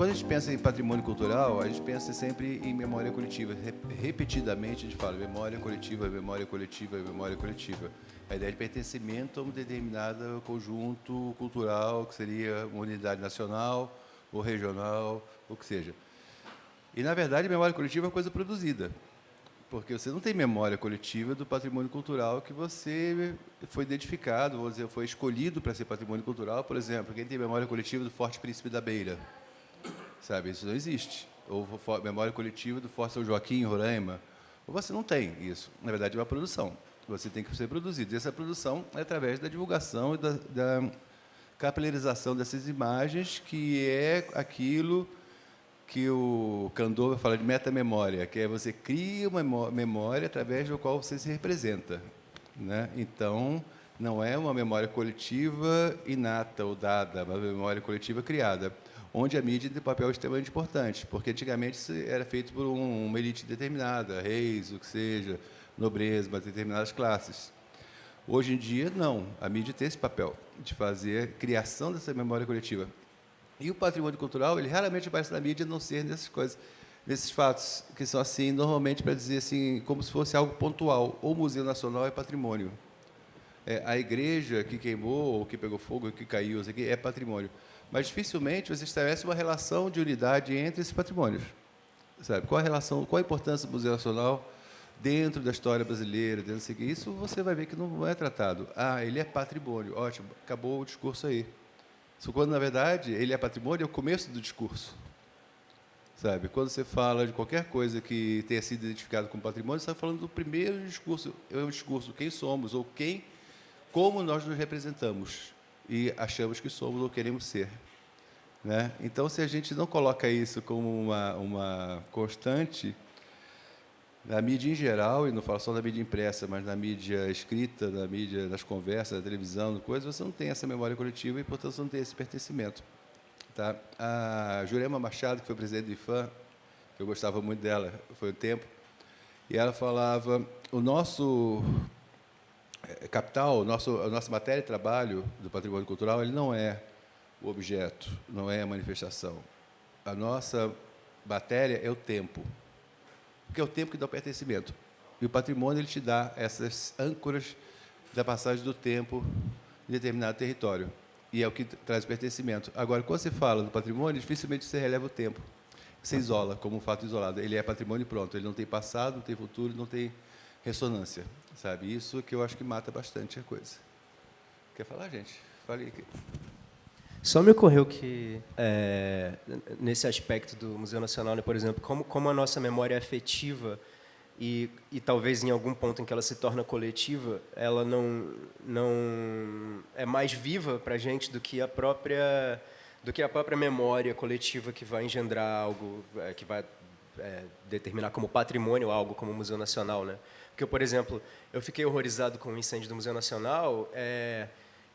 quando a gente pensa em patrimônio cultural, a gente pensa sempre em memória coletiva. Repetidamente a gente fala memória coletiva, memória coletiva, memória coletiva. A ideia de pertencimento a um determinado conjunto cultural, que seria uma unidade nacional ou regional, ou que seja. E, na verdade, a memória coletiva é uma coisa produzida, porque você não tem memória coletiva do patrimônio cultural que você foi identificado, vou dizer, foi escolhido para ser patrimônio cultural. Por exemplo, quem tem memória coletiva do Forte Príncipe da Beira? Sabe, isso não existe. Ou memória coletiva do Forte São Joaquim, em Roraima. Ou você não tem isso. Na verdade, é uma produção. Você tem que ser produzido. E essa produção é através da divulgação e da capilarização dessas imagens, que é aquilo que o Candover fala de metamemória, que é você cria uma memória através do qual você se representa, né? Então, não é uma memória coletiva inata ou dada, mas uma memória coletiva criada, onde a mídia tem um papel extremamente importante, porque antigamente isso era feito por uma elite determinada, reis, o que seja, nobreza, mas determinadas classes. Hoje em dia, não. A mídia tem esse papel de fazer a criação dessa memória coletiva. E o patrimônio cultural, ele raramente aparece na mídia, a não ser nessas coisas, nesses fatos, que são assim, normalmente para dizer assim, como se fosse algo pontual. O Museu Nacional é patrimônio. A igreja que queimou, ou que pegou fogo, ou que caiu, isso aqui, é patrimônio. Mas dificilmente você estabelece uma relação de unidade entre esses patrimônios. Sabe? Qual a relação, qual a importância do Museu Nacional dentro da história brasileira, dentro disso aqui? Isso você vai ver que não é tratado. Ah, ele é patrimônio. Ótimo, acabou o discurso aí. Isso quando, na verdade, ele é patrimônio, é o começo do discurso. Sabe? Quando você fala de qualquer coisa que tenha sido identificado como patrimônio, você está falando do primeiro discurso. É o discurso quem somos, ou como nós nos representamos e achamos que somos ou queremos ser. Né? Então, se a gente não coloca isso como uma constante, na mídia em geral, e não falo só na mídia impressa, mas na mídia escrita, na mídia das conversas, da televisão, coisas, você não tem essa memória coletiva e, portanto, você não tem esse pertencimento. Tá? A Jurema Machado, que foi presidente do IFAM, eu gostava muito dela, foi um tempo, e ela falava, o nosso capital, a nossa matéria de trabalho do patrimônio cultural, ele não é o objeto, não é a manifestação. A nossa matéria é o tempo, porque é o tempo que dá o pertencimento. E o patrimônio ele te dá essas âncoras da passagem do tempo em determinado território. E é o que traz o pertencimento. Agora, quando você fala do patrimônio, dificilmente você releva o tempo. Você isola como um fato isolado. Ele é patrimônio e pronto. Ele não tem passado, não tem futuro, não tem ressonância. Sabe? Isso que eu acho que mata bastante a coisa. Quer falar, gente? Fale aqui. Só me ocorreu que, nesse aspecto do Museu Nacional, né, por exemplo, como a nossa memória é afetiva e talvez em algum ponto em que ela se torna coletiva, ela não é mais viva para a gente do que a própria memória coletiva que vai engendrar algo, que vai determinar como patrimônio algo como o Museu Nacional, né? Porque, por exemplo, eu fiquei horrorizado com o incêndio do Museu Nacional.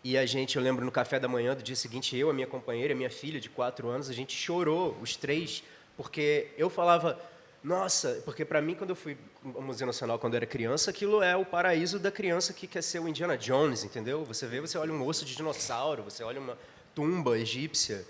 E eu lembro, no café da manhã do dia seguinte, eu, a minha companheira, a minha filha de 4 anos, a gente chorou, os três, porque eu falava, nossa, porque para mim, quando eu fui ao Museu Nacional, quando eu era criança, aquilo é o paraíso da criança que quer ser o Indiana Jones, entendeu? Você olha um osso de dinossauro, você olha uma tumba egípcia.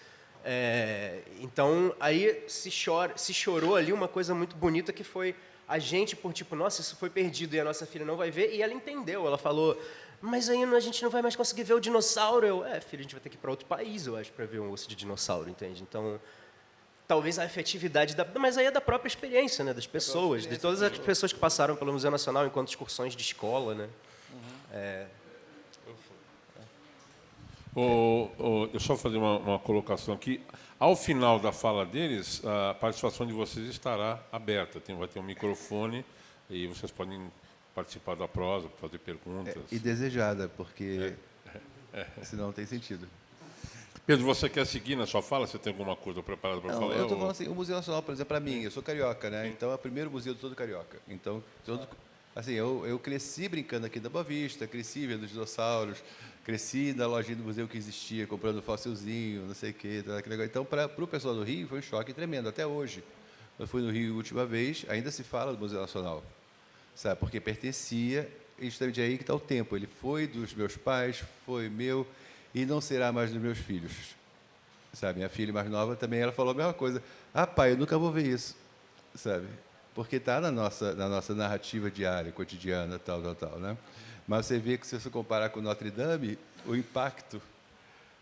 Então, aí se chorou ali uma coisa muito bonita que foi a gente, por tipo, nossa, isso foi perdido e a nossa filha não vai ver, e ela entendeu, ela falou, mas aí a gente não vai mais conseguir ver o dinossauro. Filho, a gente vai ter que ir para outro país, eu acho, para ver um osso de dinossauro, entende? Então, talvez a efetividade, mas aí é da própria experiência, né, das pessoas, de todas as pessoas que passaram pelo Museu Nacional enquanto excursões de escola, né? Eu só vou fazer uma colocação aqui. Ao final da fala deles, a participação de vocês estará aberta. Vai ter um microfone e vocês podem participar da prosa, fazer perguntas. E desejada, porque senão não tem sentido. Pedro, você quer seguir na sua fala? Você tem alguma coisa preparada para falar? Eu estou falando assim, o Museu Nacional, por exemplo, para mim, eu sou carioca, né? Então é o primeiro museu de todo carioca. Então, assim, eu cresci brincando aqui da Boa Vista, cresci vendo os dinossauros, cresci na lojinha do museu que existia, comprando fossilzinho, não sei o quê. Então, para o pessoal do Rio, foi um choque tremendo, até hoje. Eu fui no Rio a última vez, ainda se fala do Museu Nacional, sabe? Porque pertencia, e justamente aí que está o tempo. Ele foi dos meus pais, foi meu, e não será mais dos meus filhos. sabe? Minha filha mais nova também, ela falou a mesma coisa. Ah, pai, eu nunca vou ver isso, sabe? Porque está na nossa narrativa diária, cotidiana, tal, né? Mas você vê que, se você comparar com Notre Dame, o impacto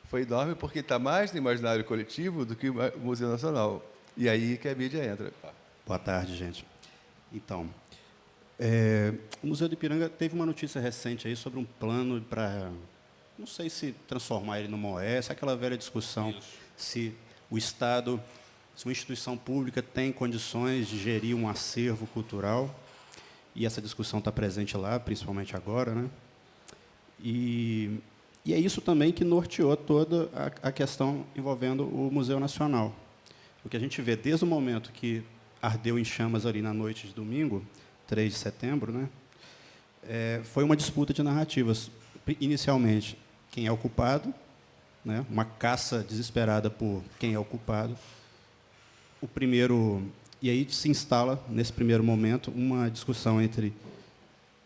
foi enorme, porque está mais no imaginário coletivo do que o Museu Nacional. E aí que a mídia entra. Boa tarde, gente. Então, o Museu do Ipiranga teve uma notícia recente aí sobre um plano para, não sei se transformar ele numa OS, aquela velha discussão se o Estado, se uma instituição pública tem condições de gerir um acervo cultural, e essa discussão está presente lá, principalmente agora, né? E é isso também que norteou toda a questão envolvendo o Museu Nacional. O que a gente vê desde o momento que ardeu em chamas ali na noite de domingo, 3 de setembro, né? Foi uma disputa de narrativas. Inicialmente, quem é o culpado, né? Uma caça desesperada por quem é o culpado. E aí se instala, nesse primeiro momento, uma discussão entre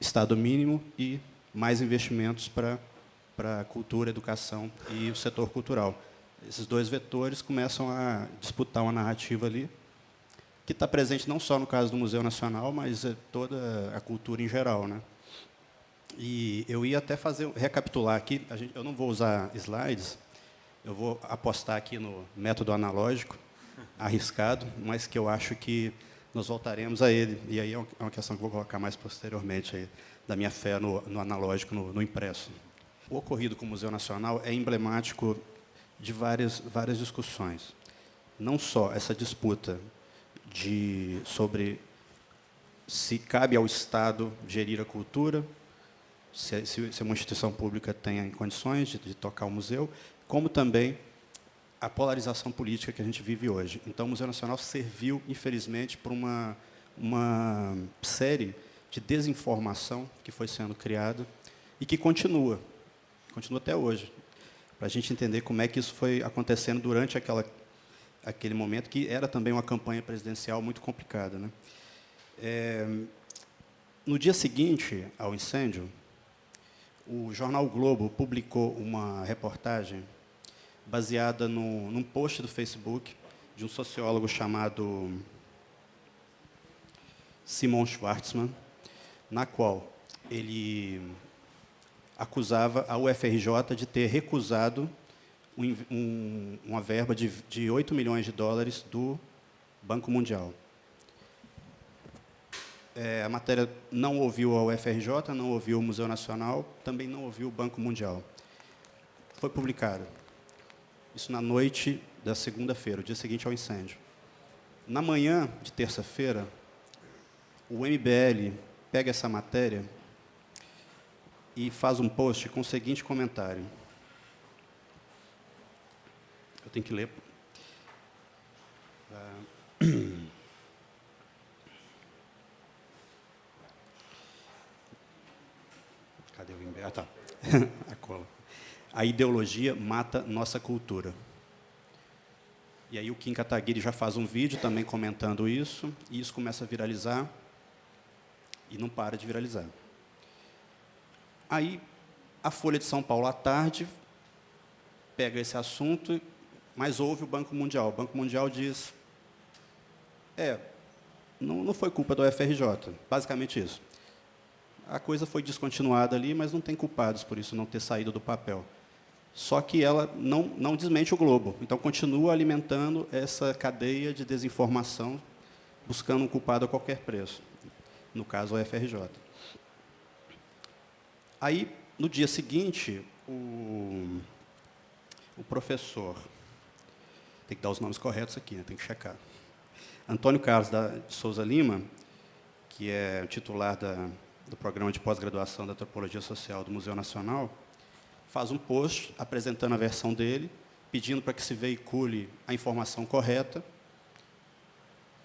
Estado mínimo e mais investimentos para cultura, educação e o setor cultural. Esses dois vetores começam a disputar uma narrativa ali, que está presente não só no caso do Museu Nacional, mas toda a cultura em geral, né? E eu ia até recapitular aqui, eu não vou usar slides, eu vou apostar aqui no método analógico, arriscado, mas que eu acho que nós voltaremos a ele. E aí é uma questão que eu vou colocar mais posteriormente, aí, da minha fé no analógico, no impresso. O ocorrido com o Museu Nacional é emblemático de várias discussões. Não só essa disputa sobre se cabe ao Estado gerir a cultura, se uma instituição pública tem condições de tocar o museu, como também a polarização política que a gente vive hoje. Então, o Museu Nacional serviu, infelizmente, para uma série de desinformação que foi sendo criada e que continua até hoje, para a gente entender como é que isso foi acontecendo durante aquele momento, que era também uma campanha presidencial muito complicada, né? No dia seguinte ao incêndio, o jornal o Globo publicou uma reportagem baseada num post do Facebook de um sociólogo chamado Simon Schwartzman, na qual ele acusava a UFRJ de ter recusado uma verba de 8 milhões de dólares do Banco Mundial. A matéria não ouviu a UFRJ, não ouviu o Museu Nacional, também não ouviu o Banco Mundial. Foi publicada. Isso na noite da segunda-feira, o dia seguinte ao incêndio. Na manhã de terça-feira, o MBL pega essa matéria e faz um post com o seguinte comentário. Eu tenho que ler. Cadê o MBL? Ah, tá. A cola. A ideologia mata nossa cultura. E aí o Kim Kataguiri já faz um vídeo também comentando isso, e isso começa a viralizar, e não para de viralizar. Aí, a Folha de São Paulo, à tarde, pega esse assunto, mas ouve o Banco Mundial. O Banco Mundial diz, não foi culpa do UFRJ, basicamente isso. A coisa foi descontinuada ali, mas não tem culpados por isso não ter saído do papel. Só que ela não desmente o Globo. Então, continua alimentando essa cadeia de desinformação, buscando um culpado a qualquer preço. No caso, o UFRJ. Aí, no dia seguinte, o professor, tem que dar os nomes corretos aqui, né? Tem que checar. Antônio Carlos de Souza Lima, que é titular do programa de pós-graduação da Antropologia Social do Museu Nacional, faz um post apresentando a versão dele, pedindo para que se veicule a informação correta,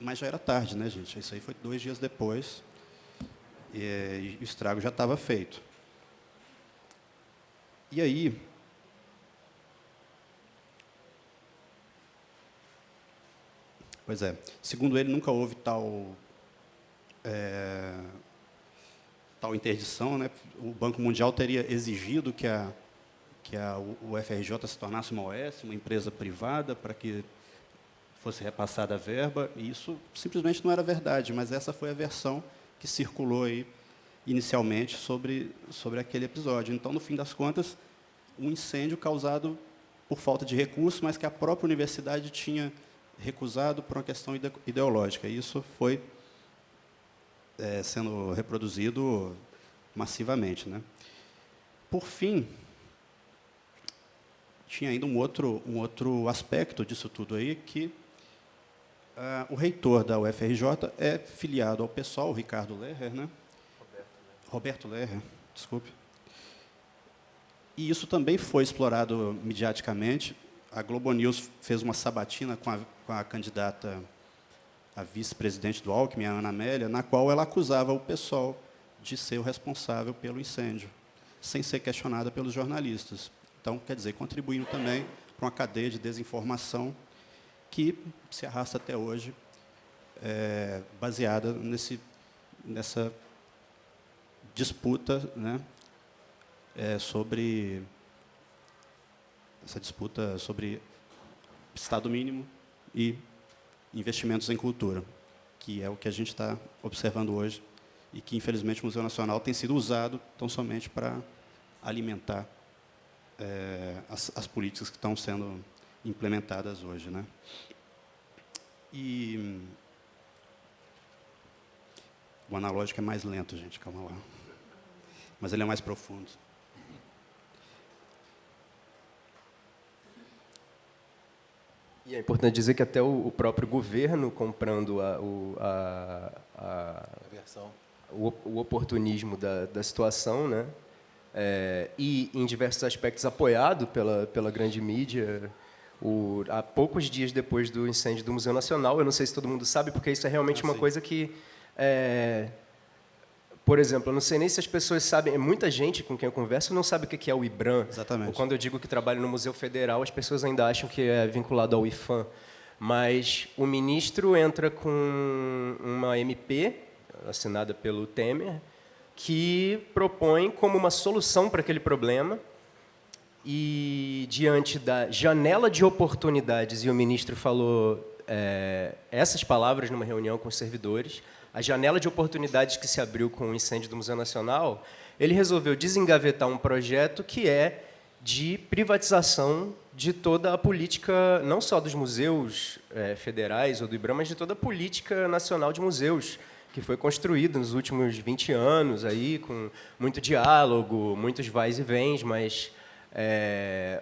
mas já era tarde, né, gente? Isso aí foi 2 dias depois, e o estrago já estava feito. E aí, pois é, segundo ele, nunca houve tal interdição, né? O Banco Mundial teria exigido que o FRJ se tornasse uma OS, uma empresa privada, para que fosse repassada a verba, e isso simplesmente não era verdade, mas essa foi a versão que circulou aí inicialmente sobre aquele episódio. Então, no fim das contas, um incêndio causado por falta de recursos, mas que a própria universidade tinha recusado por uma questão ideológica. E isso foi sendo reproduzido massivamente, né? Por fim, tinha ainda um outro aspecto disso tudo aí, que o reitor da UFRJ é filiado ao PSOL, o Ricardo Lerrer, né? Roberto Lerrer, desculpe. E isso também foi explorado mediaticamente. A Globo News fez uma sabatina com a candidata a vice-presidente do Alckmin, a Ana Amélia, na qual ela acusava o PSOL de ser o responsável pelo incêndio, sem ser questionada pelos jornalistas. Então, quer dizer, contribuindo também para uma cadeia de desinformação que se arrasta até hoje, baseada nessa disputa, né, sobre Estado mínimo e investimentos em cultura, que é o que a gente está observando hoje e que, infelizmente, o Museu Nacional tem sido usado tão somente para alimentar as políticas que estão sendo implementadas hoje, né? E o analógico é mais lento, gente, calma lá. Mas ele é mais profundo. E é importante dizer que até o próprio governo, comprando o oportunismo da situação, né? E, em diversos aspectos, apoiado pela grande mídia, há poucos dias depois do incêndio do Museu Nacional, eu não sei se todo mundo sabe, porque isso é realmente uma coisa que... por exemplo, eu não sei nem se as pessoas sabem, muita gente com quem eu converso não sabe o que é o IBRAM. Exatamente. Ou quando eu digo que trabalho no Museu Federal, as pessoas ainda acham que é vinculado ao IFAM. Mas o ministro entra com uma MP, assinada pelo Temer, que propõe como uma solução para aquele problema, e diante da janela de oportunidades, e o ministro falou essas palavras numa reunião com os servidores, a janela de oportunidades que se abriu com o incêndio do Museu Nacional, ele resolveu desengavetar um projeto que é de privatização de toda a política, não só dos museus federais ou do IBRAM, mas de toda a política nacional de museus, que foi construída nos últimos 20 anos, aí, com muito diálogo, muitos vais e vens, mas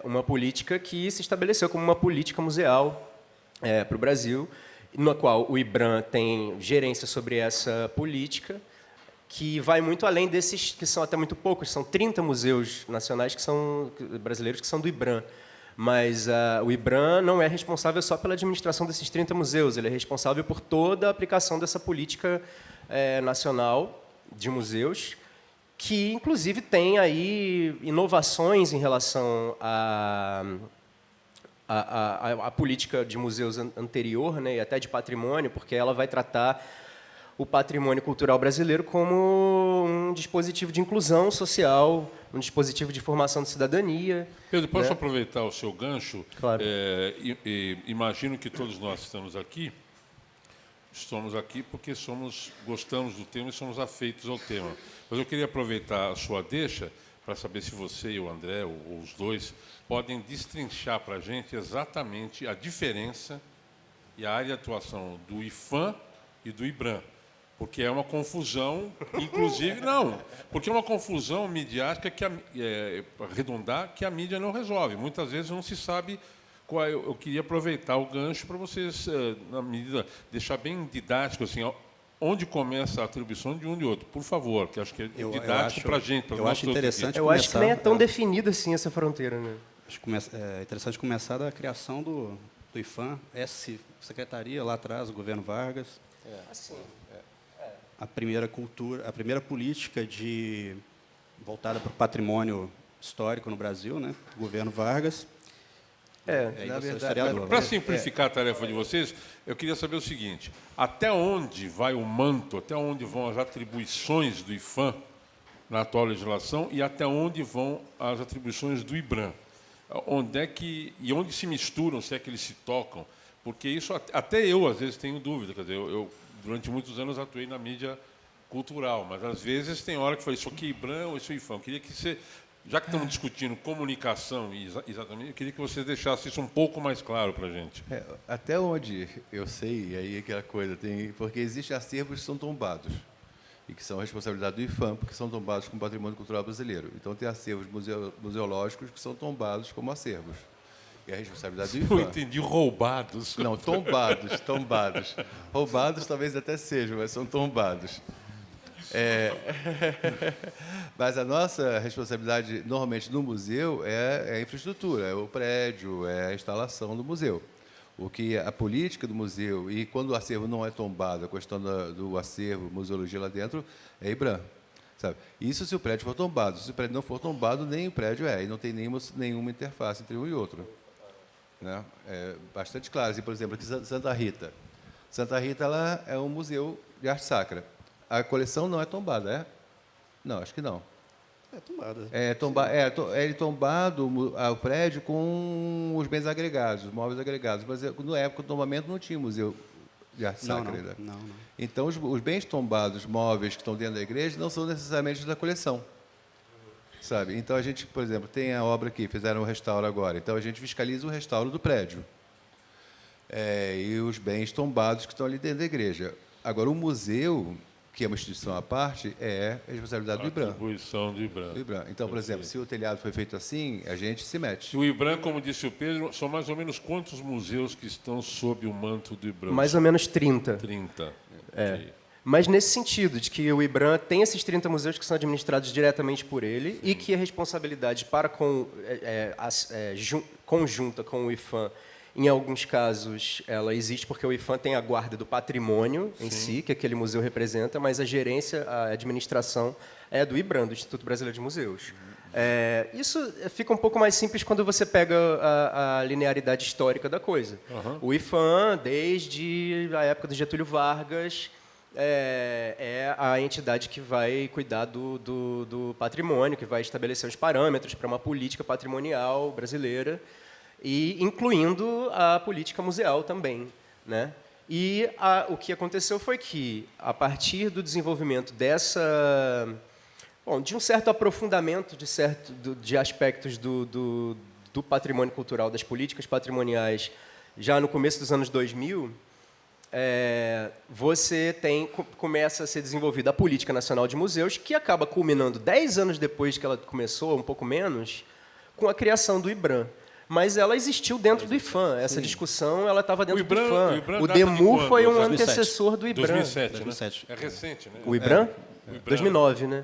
uma política que se estabeleceu como uma política museal para o Brasil, na qual o IBRAM tem gerência sobre essa política, que vai muito além desses, que são até muito poucos, são 30 museus nacionais brasileiros que são do IBRAM. Mas o IBRAM não é responsável só pela administração desses 30 museus, ele é responsável por toda a aplicação dessa política nacional de museus, que, inclusive, tem aí inovações em relação a política de museus anterior, né, e até de patrimônio, porque ela vai tratar o patrimônio cultural brasileiro como um dispositivo de inclusão social, um dispositivo de formação de cidadania. Pedro, posso aproveitar o seu gancho? Claro. Imagino que todos nós estamos aqui porque gostamos do tema e somos afeitos ao tema. Mas eu queria aproveitar a sua deixa para saber se você e o André, ou os dois, podem destrinchar para a gente exatamente a diferença e a área de atuação do IFAM e do IBRAM. Porque é uma confusão, inclusive... Não, porque é uma confusão midiática para arredondar, que a mídia não resolve. Muitas vezes não se sabe qual... Eu queria aproveitar o gancho para vocês, na medida, deixar bem didático, assim, onde começa a atribuição de um e de outro. Por favor, que acho que é didático para a gente. Eu acho interessante Eu acho que nem é tão definida assim essa fronteira, né? Acho interessante começar da criação do IFAM, Secretaria, lá atrás, o governo Vargas. Assim. A primeira política voltada para o patrimônio histórico no Brasil, né? O governo Vargas. Na verdade, para simplificar a tarefa de vocês, eu queria saber o seguinte: até onde vai o manto, até onde vão as atribuições do IFAM, na atual legislação e até onde vão as atribuições do IBRAM. Onde se misturam, se é que eles se tocam, porque isso até eu, às vezes, tenho dúvida. Quer dizer, eu durante muitos anos, atuei na mídia cultural, mas, às vezes, tem hora que eu falei, isso aqui é IBRAM ou isso é IFAM. Eu queria que você, já que estamos discutindo comunicação, exatamente, eu queria que você deixasse isso um pouco mais claro para a gente. Até onde eu sei, e aí aquela coisa, porque existem acervos que são tombados, e que são responsabilidade do IFAM, porque são tombados como patrimônio cultural brasileiro. Então, tem acervos museológicos que são tombados como acervos. E a responsabilidade do IFAM. Eu entendi, roubados. Não, tombados. Roubados talvez até sejam, mas são tombados. Mas a nossa responsabilidade, normalmente, no museu, é a infraestrutura, é o prédio, é a instalação do museu. O que a política do museu, e quando o acervo não é tombado, a questão do acervo, museologia lá dentro, é IBRAM. Sabe? Isso se o prédio for tombado. Se o prédio não for tombado, nem o prédio e não tem nenhuma interface entre um e outro. Né? É bastante claro. Assim, por exemplo, aqui Santa Rita. Santa Rita ela é um museu de arte sacra. A coleção não é tombada, é? Não, acho que não. É tombada. É tombado o prédio com os bens agregados, os móveis agregados. Mas na época do tombamento não tinha museu de arte sacra. Não. Então, os bens tombados, móveis que estão dentro da igreja, não são necessariamente da coleção. Sabe? Então, a gente, por exemplo, tem a obra aqui, fizeram um restauro agora. Então, a gente fiscaliza o restauro do prédio. E os bens tombados que estão ali dentro da igreja. Agora, o museu, que é uma instituição à parte, é a responsabilidade do IBRAM. Atribuição do IBRAM. Então, por exemplo, se o telhado foi feito assim, a gente se mete. O IBRAM, como disse o Pedro, são mais ou menos quantos museus que estão sob o manto do IBRAM? Mais ou menos 30. 30. Okay. Mas nesse sentido, de que o IBRAM tem esses 30 museus que são administrados diretamente por ele e que a responsabilidade conjunta com o IFAM, em alguns casos, ela existe porque o IFAM tem a guarda do patrimônio em si, que aquele museu representa, mas a gerência, a administração é do IBRAM, do Instituto Brasileiro de Museus. Isso fica um pouco mais simples quando você pega a linearidade histórica da coisa. O IFAM, desde a época do Getúlio Vargas, é a entidade que vai cuidar do patrimônio, que vai estabelecer os parâmetros para uma política patrimonial brasileira, e incluindo a política museal também, né? E o que aconteceu foi que, a partir do desenvolvimento de um certo aprofundamento de aspectos do patrimônio cultural, das políticas patrimoniais, já no começo dos anos 2000, começa a ser desenvolvida a Política Nacional de Museus, que acaba culminando 10 anos depois que ela começou, um pouco menos, com a criação do IBRAM. Mas ela existiu dentro do IFAM. Essa discussão ela estava dentro do IFAM. O DEMU foi um antecessor do IBRAM. 2007, né? É recente, né? O IBRAM? 2009, né?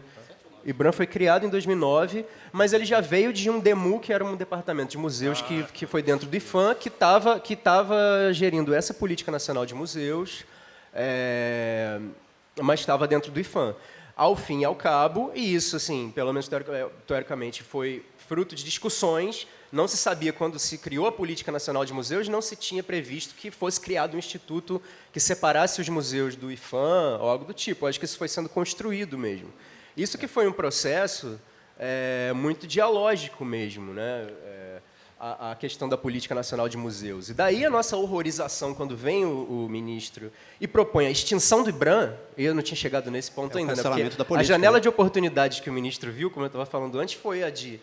O IBRAM foi criado em 2009, mas ele já veio de um DEMU, que era um departamento de museus que foi dentro do IFAM, que estava gerindo essa Política Nacional de Museus, mas estava dentro do IFAM. Ao fim e ao cabo, e isso, assim, pelo menos teoricamente, foi fruto de discussões. Não se sabia, quando se criou a Política Nacional de Museus, não se tinha previsto que fosse criado um instituto que separasse os museus do IFAM, ou algo do tipo. Acho que isso foi sendo construído mesmo. Isso que foi um processo muito dialógico mesmo, né? A questão da Política Nacional de Museus. E daí a nossa horrorização quando vem o ministro e propõe a extinção do IBRAM. Eu não tinha chegado nesse ponto ainda, né? Porque a janela de oportunidades que o ministro viu, como eu estava falando antes, foi a de,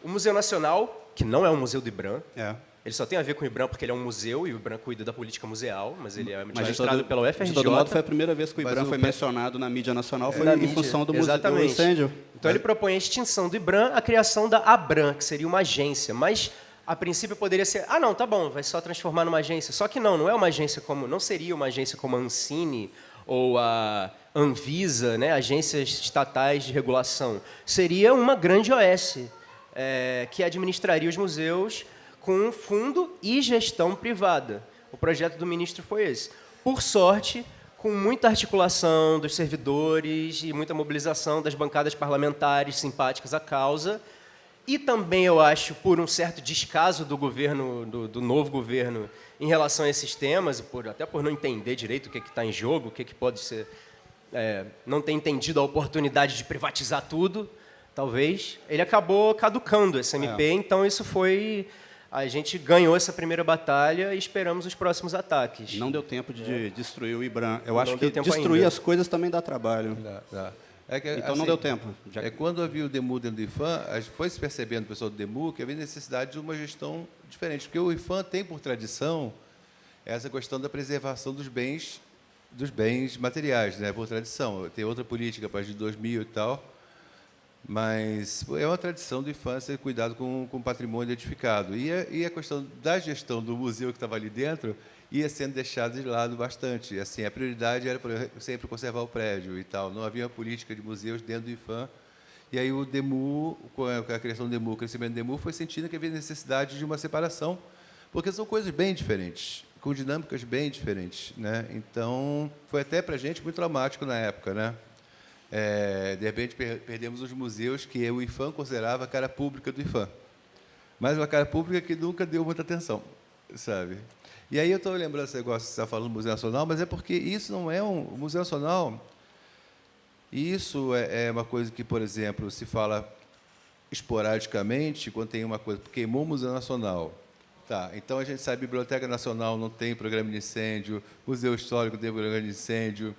o Museu Nacional, que não é um museu do IBRAM, ele só tem a ver com o IBRAM porque ele é um museu e o IBRAM cuida da política museal, mas ele é administrado pela UFRJ. De todo modo, foi a primeira vez que o IBRAM foi mencionado na mídia nacional, foi em função do incêndio. Então, ele propõe a extinção do IBRAM, a criação da ABRAM, que seria uma agência, mas, a princípio, poderia ser, não, tá bom, vai só transformar numa agência. Só que não é uma agência não seria uma agência como a Ancine ou a Anvisa, né, agências estatais de regulação. Seria uma grande OS, que administraria os museus com fundo e gestão privada. O projeto do ministro foi esse. Por sorte, com muita articulação dos servidores e muita mobilização das bancadas parlamentares simpáticas à causa, e também, eu acho, por um certo descaso do governo, do novo governo, em relação a esses temas, até por não entender direito o que está em jogo, o que pode ser não ter entendido a oportunidade de privatizar tudo, talvez, ele acabou caducando esse MP, então isso foi... A gente ganhou essa primeira batalha e esperamos os próximos ataques. Não deu tempo de destruir o IBRAM. Eu Não acho deu que tempo destruir ainda. as coisas também dá trabalho. Dá. É que, Então assim, não deu tempo. Já... Quando havia o DEMU dentro do IFAM, a gente foi se percebendo, o pessoal do DEMU, que havia necessidade de uma gestão diferente. Porque o IFAM tem, por tradição, essa questão da preservação dos bens materiais, né, por tradição. Tem outra política a partir de 2000 e tal, mas é uma tradição do IFAM ser cuidado com o patrimônio edificado. E a questão da gestão do museu que estava ali dentro ia sendo deixada de lado bastante. Assim, a prioridade era sempre conservar o prédio e tal. Não havia uma política de museus dentro do IFAM. E aí o DEMU, com a criação do DEMU, o crescimento do DEMU, foi sentindo que havia necessidade de uma separação, porque são coisas bem diferentes, com dinâmicas bem diferentes, né? Então, foi até para a gente muito traumático na época, né? De repente, perdemos os museus que o IFAM considerava a cara pública do IFAM. Mas uma cara pública que nunca deu muita atenção, sabe? E aí eu estou lembrando esse negócio que você está falando do Museu Nacional, mas é porque isso não é o Museu Nacional, isso é uma coisa que, por exemplo, se fala esporadicamente quando tem uma coisa, queimou o Museu Nacional. Tá, então a gente sabe que a Biblioteca Nacional não tem programa de incêndio, Museu Histórico tem programa de incêndio,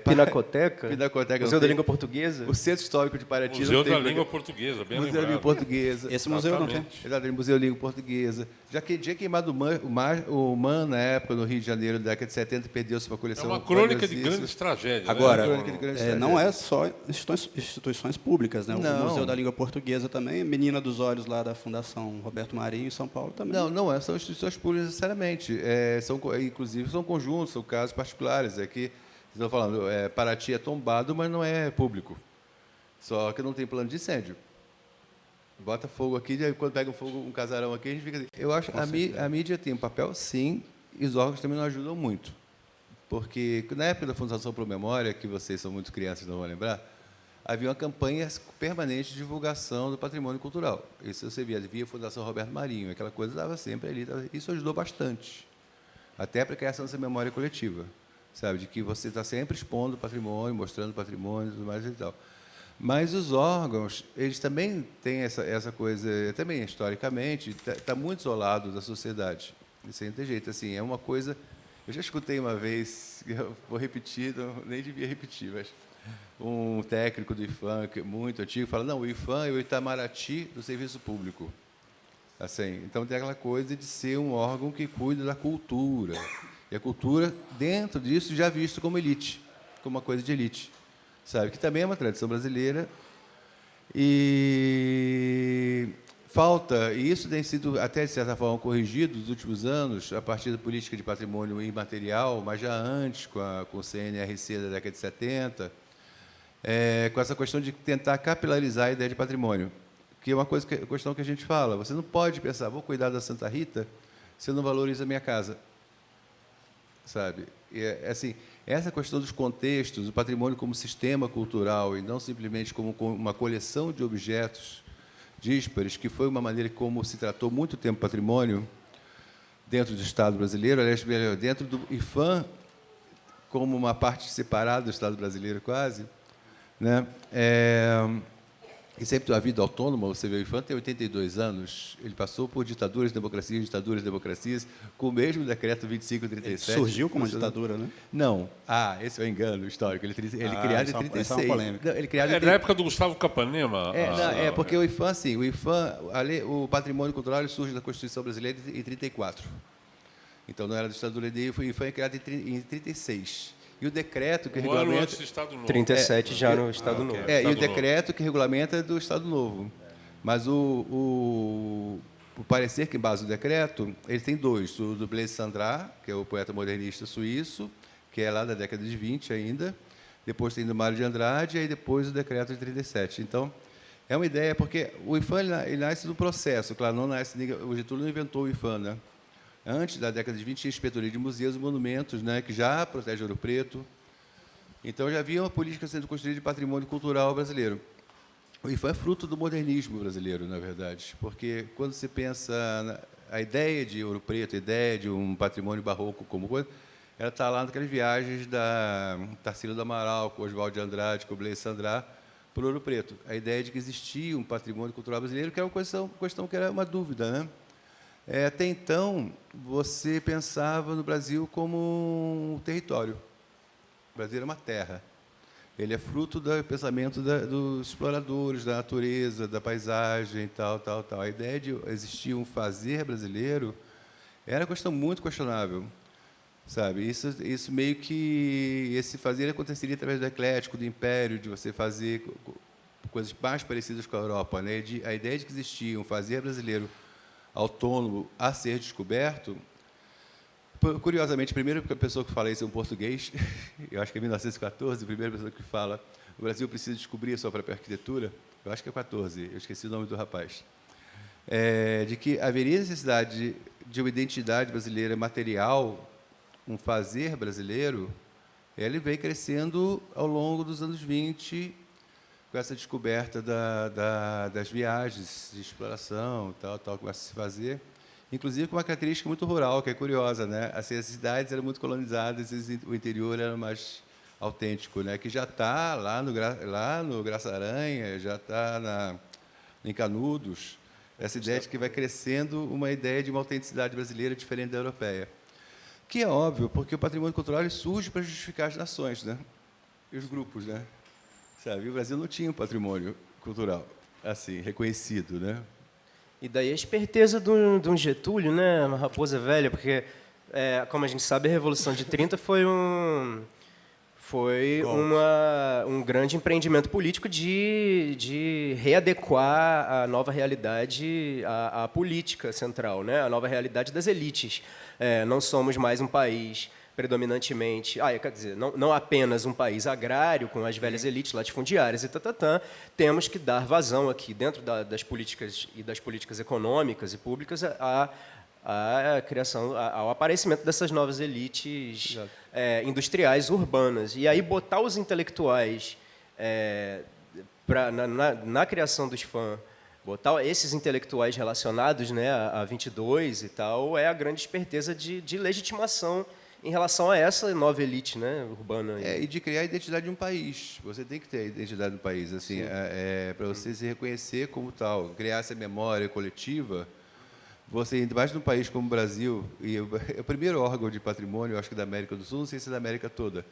Pinacoteca? Pinacoteca Museu da Língua Portuguesa? O Centro Histórico de Paraty Museu não tem da Língua Portuguesa, bem Museu da Língua lembrado. Portuguesa. Esse museu não tem. Exatamente, Museu da Língua Portuguesa. Já que tinha queimado o MAN na época, no Rio de Janeiro, da década de 70, perdeu-se uma É coleção. uma crônica de valiosíssima. grandes tragédias. Agora, né? crônica de grandes não é só instituições públicas, né? O Não. Museu da Língua Portuguesa também, Menina dos Olhos lá da Fundação Roberto Marinho em São Paulo também. Não são instituições públicas necessariamente. Inclusive, são conjuntos, são casos particulares. Aqui, estou falando, Paraty é tombado, mas não é público. Só que não tem plano de incêndio. Bota fogo aqui, e quando pega um casarão aqui, a gente fica assim. Eu acho que a mídia tem um papel, sim, e os órgãos também não ajudam muito. Porque, na época da Fundação Pro Memória, que vocês são muito crianças, não vão lembrar, havia uma campanha permanente de divulgação do patrimônio cultural. Isso você via a Fundação Roberto Marinho, aquela coisa estava sempre ali. Isso ajudou bastante, até para a criação dessa memória coletiva, sabe, de que você está sempre expondo o patrimônio, mostrando o patrimônio e tudo mais e tal. Mas os órgãos, eles também têm essa coisa, também historicamente, está muito isolado da sociedade. Isso aí não tem jeito. Assim, é uma coisa... Eu já escutei uma vez, eu vou repetir, nem devia repetir, mas um técnico do IFAM, que é muito antigo, fala, não, o IFAM é o Itamaraty do serviço público. Assim, então, tem aquela coisa de ser um órgão que cuida da cultura. E a cultura, dentro disso, já visto como elite, como uma coisa de elite. Sabe? Que também é uma tradição brasileira. E falta, e isso tem sido, até de certa forma, corrigido nos últimos anos, a partir da política de patrimônio imaterial, mas já antes, com o CNRC da década de 70, com essa questão de tentar capilarizar a ideia de patrimônio. Que é uma questão que a gente fala. Você não pode pensar, vou cuidar da Santa Rita, se eu não valoriza a minha casa. Sabe? Assim, essa questão dos contextos, o patrimônio como sistema cultural e não simplesmente como uma coleção de objetos díspares, que foi uma maneira como se tratou muito tempo patrimônio dentro do Estado brasileiro, aliás, dentro do IFAM, como uma parte separada do Estado brasileiro quase, né? E sempre a vida autônoma, você vê, o IFAM tem 82 anos, ele passou por ditaduras, democracias, com o mesmo decreto 2537. Surgiu como uma ditadura, né? Não. Esse é o engano histórico. Ele criado em 36. Essa é uma polêmica. Não, ele criado Na época do Gustavo Capanema. porque o IFAM, assim, o patrimônio cultural ele surge da Constituição Brasileira em 34. Então, não era da ditadura dele, o IFAM é criado em 36. E o decreto que regulamenta... antes do Estado Novo. 37 já no Estado Novo. e o decreto que regulamenta é do Estado Novo. Mas o parecer que embasa o decreto, ele tem dois. O do Blaise Sandra, que é o poeta modernista suíço, que é lá da década de 20 ainda. Depois tem do Mário de Andrade, e aí depois o decreto de 37. Então, é uma ideia, porque o IFAM ele nasce do processo. Claro, não nasce... O Getúlio não inventou o IFAM, né? Antes da década de 20, tinha a Inspetoria de Museus e Monumentos, né, que já protege Ouro Preto. Então, já havia uma política sendo construída de patrimônio cultural brasileiro. O IFAM é fruto do modernismo brasileiro, na verdade, porque quando você pensa a ideia de Ouro Preto, a ideia de um patrimônio barroco como coisa, ela está lá naquelas viagens da Tarsila do Amaral, com Oswaldo de Andrade, com o Blaise Sandrá, por Ouro Preto. A ideia de que existia um patrimônio cultural brasileiro, que era uma questão que era uma dúvida, né? Até então, você pensava no Brasil como um território. O Brasil era uma terra. Ele é fruto do pensamento dos exploradores, da natureza, da paisagem, tal. A ideia de existir um fazer brasileiro era uma questão muito questionável, sabe? Isso meio que esse fazer aconteceria através do eclético, do império, de você fazer coisas mais parecidas com a Europa, né? A ideia de que existia um fazer brasileiro autônomo a ser descoberto. Curiosamente, a primeira pessoa que fala isso é um português, eu acho que é 1914, a primeira pessoa que fala o Brasil precisa descobrir a sua própria arquitetura, eu acho que é 14, eu esqueci o nome do rapaz, de que haveria necessidade de uma identidade brasileira material, um fazer brasileiro, ele veio crescendo ao longo dos anos 20, com essa descoberta das viagens de exploração, tal, começa a se fazer, inclusive com uma característica muito rural, que é curiosa, né? Assim, as cidades eram muito colonizadas, o interior era mais autêntico, né? Que já está lá no Graça Aranha, já está em Canudos, essa ideia de que vai crescendo uma ideia de uma autenticidade brasileira diferente da europeia. Que é óbvio, porque o patrimônio cultural ele surge para justificar as nações, né? E os grupos, né? Sabe? O Brasil não tinha um patrimônio cultural assim reconhecido, né? E daí a esperteza de um Getúlio, né, uma raposa velha, porque, como a gente sabe, a Revolução de 30 foi um grande empreendimento político de readequar a nova realidade à política central, né, a nova realidade das elites. Não somos mais um país predominantemente, quer dizer, não apenas um país agrário, com as velhas elites latifundiárias e temos que dar vazão aqui, dentro das políticas e das políticas econômicas e públicas, à criação, ao aparecimento dessas novas elites industriais urbanas. E aí botar os intelectuais na criação dos FAM, botar esses intelectuais relacionados, né, a 22 e tal, é a grande esperteza de legitimação em relação a essa nova elite, né, urbana. E de criar a identidade de um país. Você tem que ter a identidade do país, assim, para você se reconhecer como tal, criar essa memória coletiva. Você, ainda mais num país como o Brasil, e é o primeiro órgão de patrimônio, eu acho que da América do Sul, não sei se é da América toda,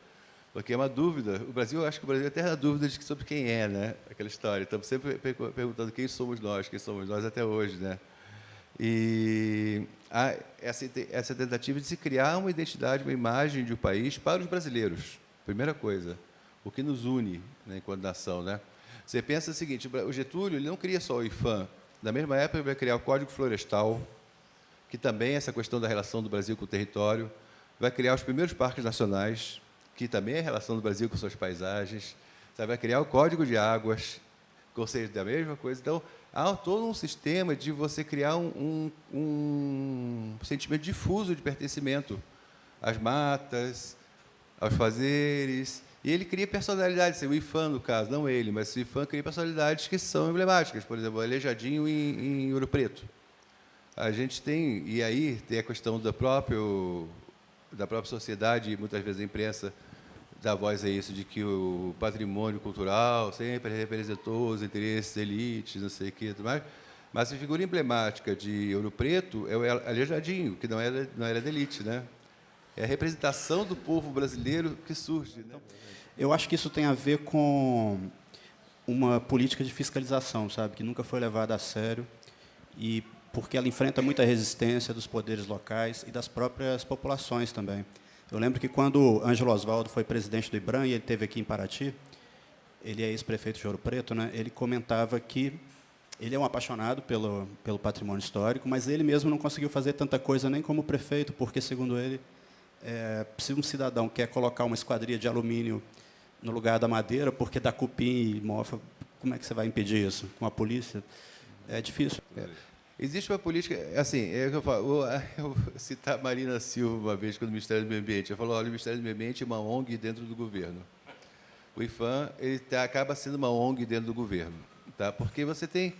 porque é uma dúvida. O Brasil, eu acho que o Brasil é terra da dúvida sobre quem é, né, aquela história. Estamos sempre perguntando quem somos nós até hoje, né? E há essa tentativa de se criar uma identidade, uma imagem de um país para os brasileiros. Primeira coisa, o que nos une, né, enquanto nação, né? Você pensa o seguinte: o Getúlio ele não cria só o IFAM. Na mesma época, ele vai criar o Código Florestal, que também é essa questão da relação do Brasil com o território. Vai criar os primeiros parques nacionais, que também é a relação do Brasil com suas paisagens. Vai criar o Código de Águas, ou seja, da mesma coisa. Então, há todo um sistema de você criar um sentimento difuso de pertencimento às matas, aos fazeres. E ele cria personalidades, o IFAM, no caso, não ele, mas o IFAM cria personalidades que são emblemáticas. Por exemplo, o Aleijadinho em Ouro Preto. A gente tem, e aí tem a questão da própria sociedade, muitas vezes a imprensa dá voz a isso, de que o patrimônio cultural sempre representou os interesses elites, não sei o que, tudo mais. Mas a figura emblemática de Ouro Preto é o Aleijadinho, que não era da elite, né? É a representação do povo brasileiro que surge, né? Eu acho que isso tem a ver com uma política de fiscalização, sabe, que nunca foi levada a sério, e porque ela enfrenta muita resistência dos poderes locais e das próprias populações também. Eu lembro que quando Ângelo Osvaldo foi presidente do IBRAM, e ele esteve aqui em Paraty, ele é ex-prefeito de Ouro Preto, né, ele comentava que ele é um apaixonado pelo patrimônio histórico, mas ele mesmo não conseguiu fazer tanta coisa nem como prefeito, porque, segundo ele, se um cidadão quer colocar uma esquadria de alumínio no lugar da madeira, porque dá cupim e mofa, como é que você vai impedir isso? Com a polícia? É difícil. Existe uma política, assim, é o que eu falo, eu vou citar Marina Silva uma vez, quando o Ministério do Meio Ambiente, ela falou, olha, o Ministério do Meio Ambiente é uma ONG dentro do governo. O IFAM acaba sendo uma ONG dentro do governo, tá? Porque você tem...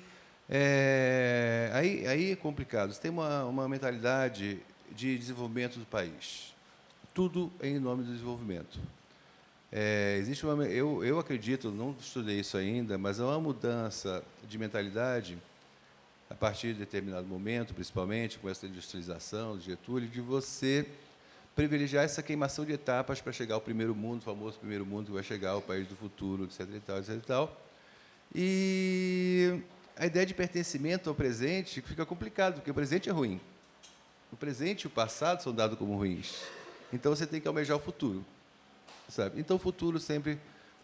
aí é complicado, você tem uma mentalidade de desenvolvimento do país. tudo em nome do desenvolvimento. Existe eu acredito, não estudei isso ainda, mas há uma mudança de mentalidade a partir de determinado momento, principalmente com essa industrialização de Getúlio, de você privilegiar essa queimação de etapas para chegar ao primeiro mundo, o famoso primeiro mundo que vai chegar ao país do futuro, etc. e tal, etc. e tal. E a ideia de pertencimento ao presente fica complicado, porque o presente é ruim. O presente e o passado são dados como ruins. Então, você tem que almejar o futuro, sabe? Então, o futuro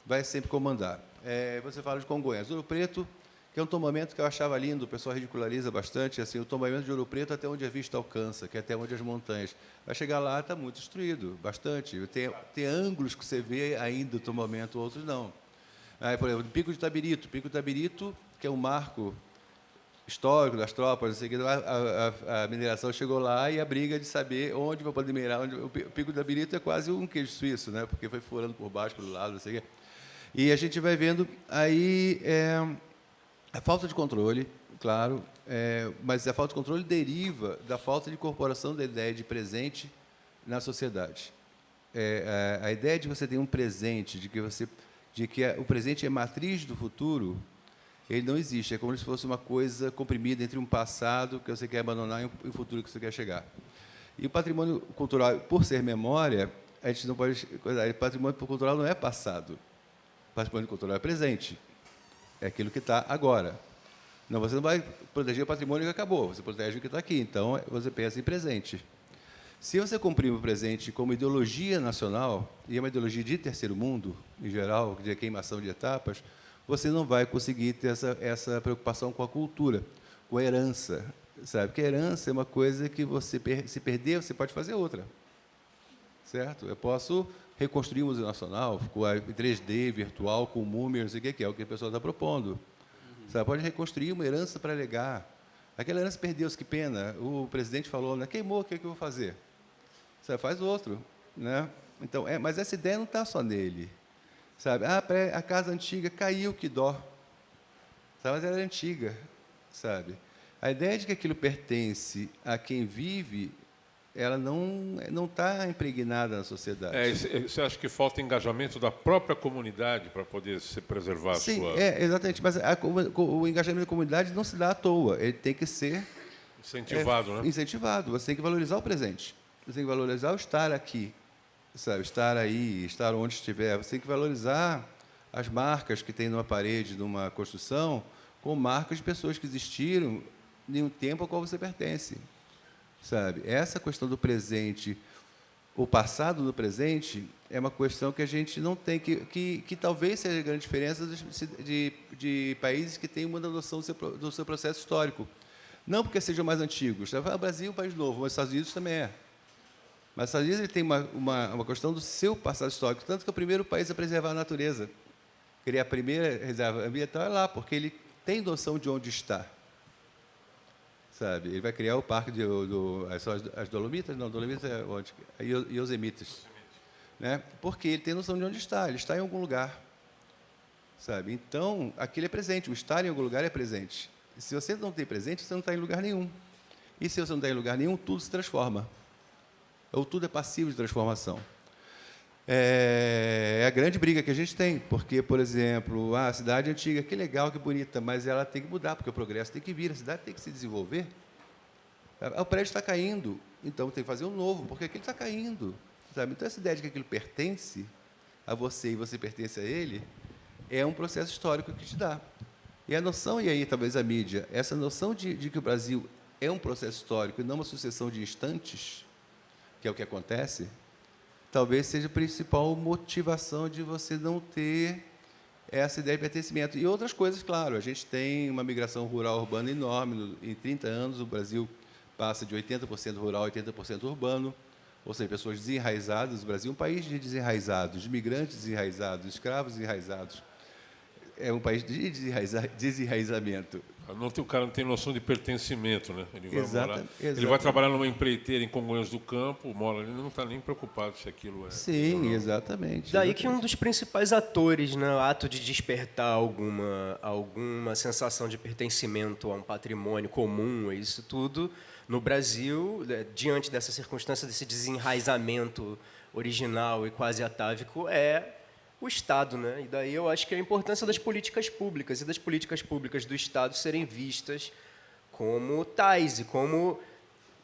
vai sempre comandar. Você fala de Congonhas. Ouro Preto, que é um tombamento que eu achava lindo, o pessoal ridiculariza bastante, assim, o tombamento de Ouro Preto até onde a vista alcança, que é até onde as montanhas. Vai chegar lá, está muito destruído, bastante. Tem ângulos que você vê ainda o tombamento, outros não. Aí, por exemplo, Pico de Tabirito. Pico de Tabirito, que é um marco histórico das tropas, não sei o que, a mineração chegou lá e a briga de saber onde vai poder minerar. O Pico de Tabirito é quase um queijo suíço, né? Porque foi furando por baixo, pelo lado, não sei o que. E a gente vai vendo aí a falta de controle, claro, mas a falta de controle deriva da falta de incorporação da ideia de presente na sociedade. A ideia de você ter um presente, de que o presente é matriz do futuro, ele não existe. É como se fosse uma coisa comprimida entre um passado que você quer abandonar e um futuro que você quer chegar. E o patrimônio cultural, por ser memória, a gente não pode... O patrimônio cultural não é passado. O patrimônio cultural é presente. É aquilo que está agora. Não, você não vai proteger o patrimônio que acabou, você protege o que está aqui. Então, você pensa em presente. Se você comprime o presente como ideologia nacional, e é uma ideologia de terceiro mundo, em geral, de queimação de etapas, você não vai conseguir ter essa preocupação com a cultura, com a herança. Sabe? Porque a herança é uma coisa que você, se perder, você pode fazer outra. Certo? Eu posso reconstruir o Museu Nacional com a 3D, virtual, com múmias, não sei o que é o que o pessoal está propondo. Sabe? Pode reconstruir uma herança para legar. Aquela herança perdeu-se, que pena. O presidente falou, né? Queimou, o que é que eu vou fazer? Sabe? Faz outro. Né? Então, mas essa ideia não está só nele. Sabe? A casa antiga caiu, que dó. Sabe? Mas ela é antiga. Sabe? A ideia de que aquilo pertence a quem vive, ela não está impregnada na sociedade. Você acha que falta engajamento da própria comunidade para poder se preservar? Sim, exatamente. Mas o engajamento da comunidade não se dá à toa. Ele tem que ser incentivado, né? Incentivado. Você tem que valorizar o presente. Você tem que valorizar o estar aqui, sabe? Estar aí, estar onde estiver. Você tem que valorizar as marcas que tem numa parede, numa construção, com marcas de pessoas que existiram em um tempo ao qual você pertence. Sabe? Essa questão do presente, o passado do presente, é uma questão que a gente não tem, que talvez seja a grande diferença de países que têm uma noção do seu processo histórico. Não porque sejam mais antigos. O Brasil é um país novo, mas os Estados Unidos também é. Mas os Estados Unidos ele tem uma questão do seu passado histórico, tanto que é o primeiro país a preservar a natureza. Criar a primeira reserva ambiental é lá, porque ele tem noção de onde está. Sabe? Ele vai criar o parque as Dolomitas, não, Dolomitas é onde? Yosemites. Né? Porque ele tem noção de onde está, ele está em algum lugar. Sabe? Então, aquilo é presente, o estar em algum lugar é presente. E se você não tem presente, você não está em lugar nenhum. E se você não está em lugar nenhum, tudo se transforma. Ou tudo é passivo de transformação. É a grande briga que a gente tem, porque, por exemplo, a cidade antiga, que legal, que bonita, mas ela tem que mudar, porque o progresso tem que vir, a cidade tem que se desenvolver. O prédio está caindo, então tem que fazer um novo, porque aquilo está caindo. Sabe? Então, essa ideia de que aquilo pertence a você e você pertence a ele, é um processo histórico que te dá. E a noção, e aí talvez a mídia, essa noção de que o Brasil é um processo histórico e não uma sucessão de instantes, que é o que acontece, talvez seja a principal motivação de você não ter essa ideia de pertencimento. E outras coisas, claro, a gente tem uma migração rural-urbana enorme. Em 30 anos, o Brasil passa de 80% rural a 80% urbano, ou seja, pessoas desenraizadas. O Brasil é um país de desenraizados, de imigrantes desenraizados, escravos desenraizados. É um país de desenraizamento. O cara não tem noção de pertencimento, né? Ele vai Exatamente. Ele vai trabalhar numa empreiteira em Congonhas do Campo, mora ali, não está nem preocupado se aquilo é... Sim, exatamente. Daí que um dos principais atores, né, o ato de despertar alguma sensação de pertencimento a um patrimônio comum, isso tudo, No Brasil, diante dessa circunstância, desse desenraizamento original e quase atávico, é o Estado, né? E daí eu acho que a importância das políticas públicas e das políticas públicas do Estado serem vistas como tais e como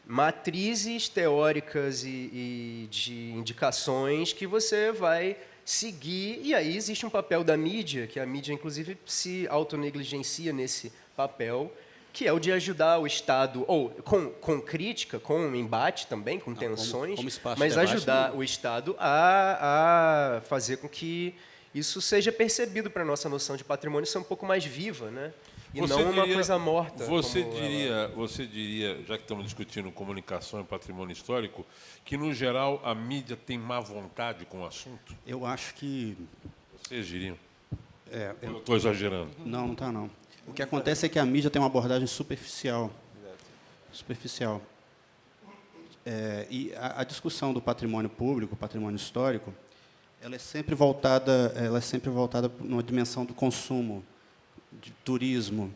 matrizes teóricas e de indicações que você vai seguir. E aí existe um papel da mídia, que a mídia, inclusive, se autonegligencia nesse papel, que é o de ajudar o Estado, ou com crítica, com embate também, com tensões, como espaço de mas debate, ajudar não. o Estado a fazer com que isso seja percebido para a nossa noção de patrimônio ser um pouco mais viva, né? E Você não uma diria- coisa morta. Você como diria, já que estamos discutindo comunicação e patrimônio histórico, que, no geral, a mídia tem má vontade com o assunto? Eu acho que... Vocês diriam? eu Eu estou exagerando. Não está não. O que acontece é que a mídia tem uma abordagem superficial. Superficial. E a discussão do patrimônio público, patrimônio histórico, ela é sempre voltada numa dimensão do consumo, de turismo,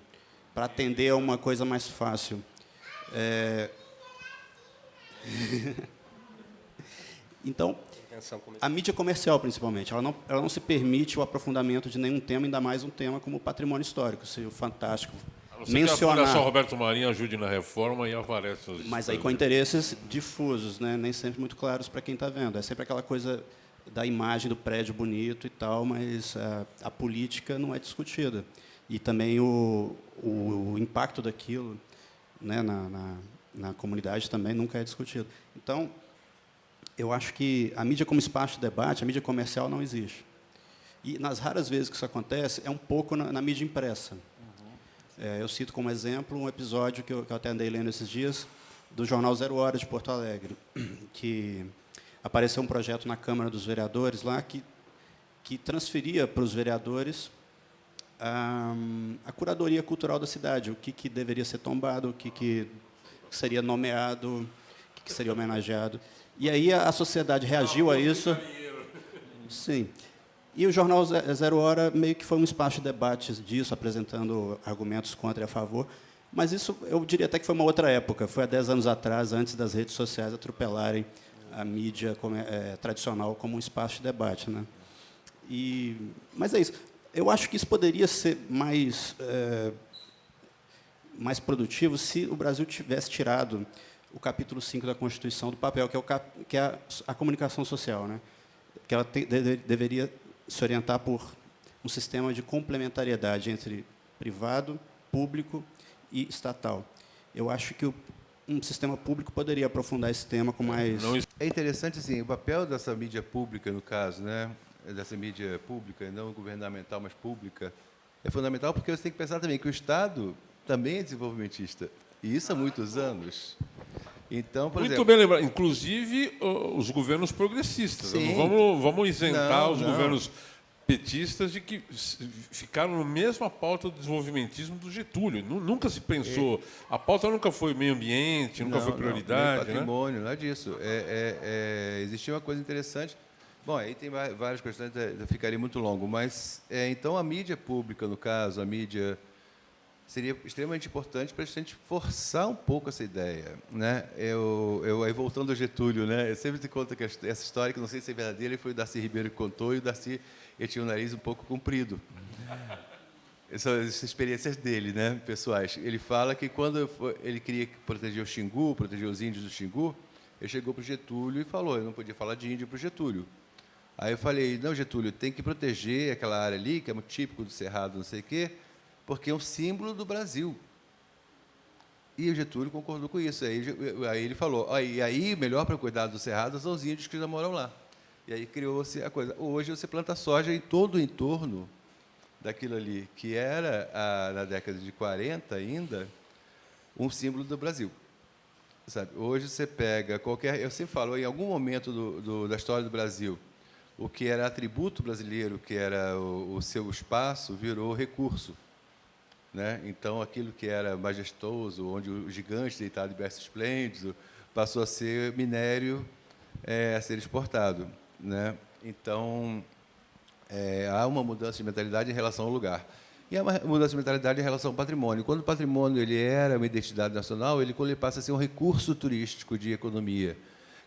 para atender a uma coisa mais fácil. Então, a mídia comercial, principalmente, ela não se permite o aprofundamento de nenhum tema, ainda mais um tema como o patrimônio histórico. Seria fantástico A não ser que a mencionar, Fundação Roberto Marinho ajude na reforma e aparece nos mas aí com interesses difusos, né? Nem sempre muito claros para quem está vendo. É sempre aquela coisa da imagem do prédio bonito e tal, mas a política não é discutida. E também o impacto daquilo, né, na comunidade também nunca é discutido. Então, eu acho que a mídia como espaço de debate, a mídia comercial não existe. E, nas raras vezes que isso acontece, é um pouco na mídia impressa. Eu cito como exemplo um episódio que eu até andei lendo esses dias, do jornal Zero Hora de Porto Alegre, que apareceu um projeto na Câmara dos Vereadores lá que transferia para os vereadores a curadoria cultural da cidade, o que deveria ser tombado, o que seria nomeado, o que seria homenageado. E aí a sociedade reagiu a isso. Sim. E o jornal Zero Hora meio que foi um espaço de debate disso, apresentando argumentos contra e a favor. Mas isso, eu diria até que foi uma outra época. Foi há 10 anos atrás, antes das redes sociais atropelarem a mídia tradicional como um espaço de debate, né? Mas é isso. Eu acho que isso poderia ser mais produtivo se o Brasil tivesse tirado o capítulo 5 da Constituição do papel, que é a comunicação social, né? Que ela deveria se orientar por um sistema de complementariedade entre privado, público e estatal. Eu acho que um sistema público poderia aprofundar esse tema com mais... É interessante, assim, o papel dessa mídia pública, no caso, né, dessa mídia pública, não governamental, mas pública, é fundamental porque você tem que pensar também que o Estado também é desenvolvimentista, e isso há muitos anos. Então, por Muito exemplo... bem lembrado. Inclusive, os governos progressistas. Sim. Não vamos isentar Não, os não. governos petistas de que ficaram na mesma pauta do desenvolvimentismo do Getúlio. Nunca se pensou... A pauta nunca foi meio ambiente, nunca foi prioridade. Nem patrimônio, nada disso. Existia uma coisa interessante. Bom, aí tem várias questões, ficaria muito longo, mas, então, a mídia pública, no caso, a mídia... seria extremamente importante para a gente forçar um pouco essa ideia, né? Aí voltando ao Getúlio, né? Eu sempre te conto que essa história, que não sei se é verdadeira, foi o Darcy Ribeiro que contou, e o Darcy ele tinha o nariz um pouco comprido. Essas experiências dele, né, pessoais. Ele fala que quando ele queria proteger o Xingu, proteger os índios do Xingu, ele chegou para o Getúlio e falou, eu não podia falar de índio para o Getúlio. Aí eu falei, não, Getúlio, tem que proteger aquela área ali, que é muito típico do Cerrado, não sei o quê, porque é um símbolo do Brasil. E o Getúlio concordou com isso. Aí ele falou, e aí, melhor para cuidar do Cerrado são os índios que já moram lá. E aí criou-se a coisa. Hoje você planta soja em todo o entorno daquilo ali, que era, na década de 40 ainda, um símbolo do Brasil. Sabe? Hoje você pega qualquer... Eu sempre falo, em algum momento da história do Brasil, o que era atributo brasileiro, que era o seu espaço, virou recurso. Né? Então, aquilo que era majestoso, onde o gigante deitado em berço esplêndido, passou a ser minério a ser exportado. Né? Então, há uma mudança de mentalidade em relação ao lugar. E é uma mudança de mentalidade em relação ao patrimônio. Quando o patrimônio ele era uma identidade nacional, ele passa a ser um recurso turístico de economia,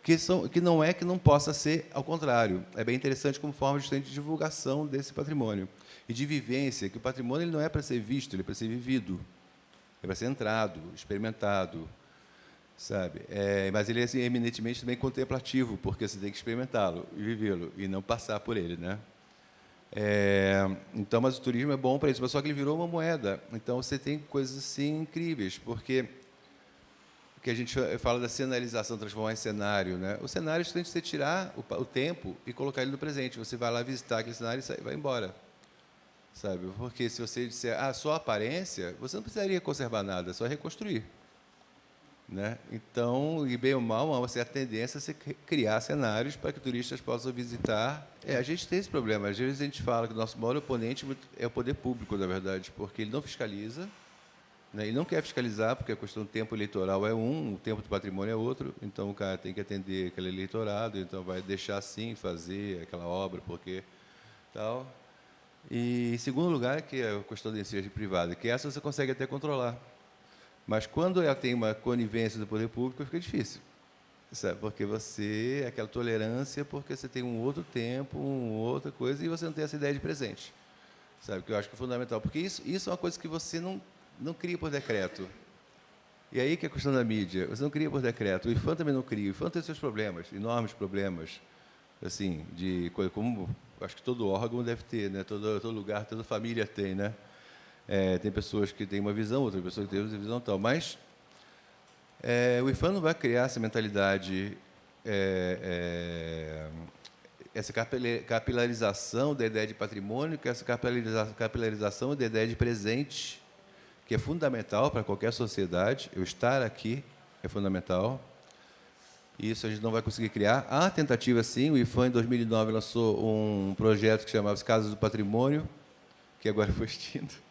que não possa ser ao contrário. É bem interessante como forma de divulgação desse patrimônio e de vivência, que o patrimônio ele não é para ser visto, ele é para ser vivido, é para ser entrado, experimentado, sabe? Mas ele é assim, eminentemente também contemplativo, porque você tem que experimentá-lo e vivê-lo e não passar por ele, né? Então, mas o turismo é bom para isso, mas só que ele virou uma moeda. Então, você tem coisas assim incríveis, porque que a gente fala da cenarização, transformar em cenário, né? O cenário tem que você tirar o tempo e colocar ele no presente. Você vai lá visitar aquele cenário e vai embora, sabe? Porque se você disser só a aparência, você não precisaria conservar nada, é só reconstruir, né? Então, e bem ou mal, há uma certa tendência a você criar cenários para que turistas possam visitar. A gente tem esse problema. Às vezes a gente fala que o nosso maior oponente é o poder público, na verdade, porque ele não fiscaliza, né? Ele não quer fiscalizar, porque a questão do tempo eleitoral é o tempo do patrimônio é outro, então o cara tem que atender aquele eleitorado, então vai deixar assim fazer aquela obra, porque tal. E, em segundo lugar, que é a questão da iniciativa privada, que essa você consegue até controlar. Mas, quando ela tem uma conivência do poder público, fica difícil, sabe? Porque aquela tolerância, porque você tem um outro tempo, uma outra coisa, e você não tem essa ideia de presente, sabe? Que eu acho que é fundamental, porque isso é uma coisa que você não cria por decreto. E aí que é a questão da mídia, você não cria por decreto, o IFAM também não cria, o IFAM tem seus problemas, enormes problemas, assim, como acho que todo órgão deve ter, né? Todo lugar, toda família tem, né? Tem pessoas que têm uma visão, outras pessoas que têm outra visão, tal. Mas o IFAM não vai criar essa mentalidade, essa capilarização da ideia de patrimônio, essa capilarização da ideia de presente, que é fundamental para qualquer sociedade. Eu estar aqui é fundamental. Isso a gente não vai conseguir criar. Há tentativa, sim. O IFAM, em 2009, lançou um projeto que chamava-se Casas do Patrimônio, que agora foi extinto.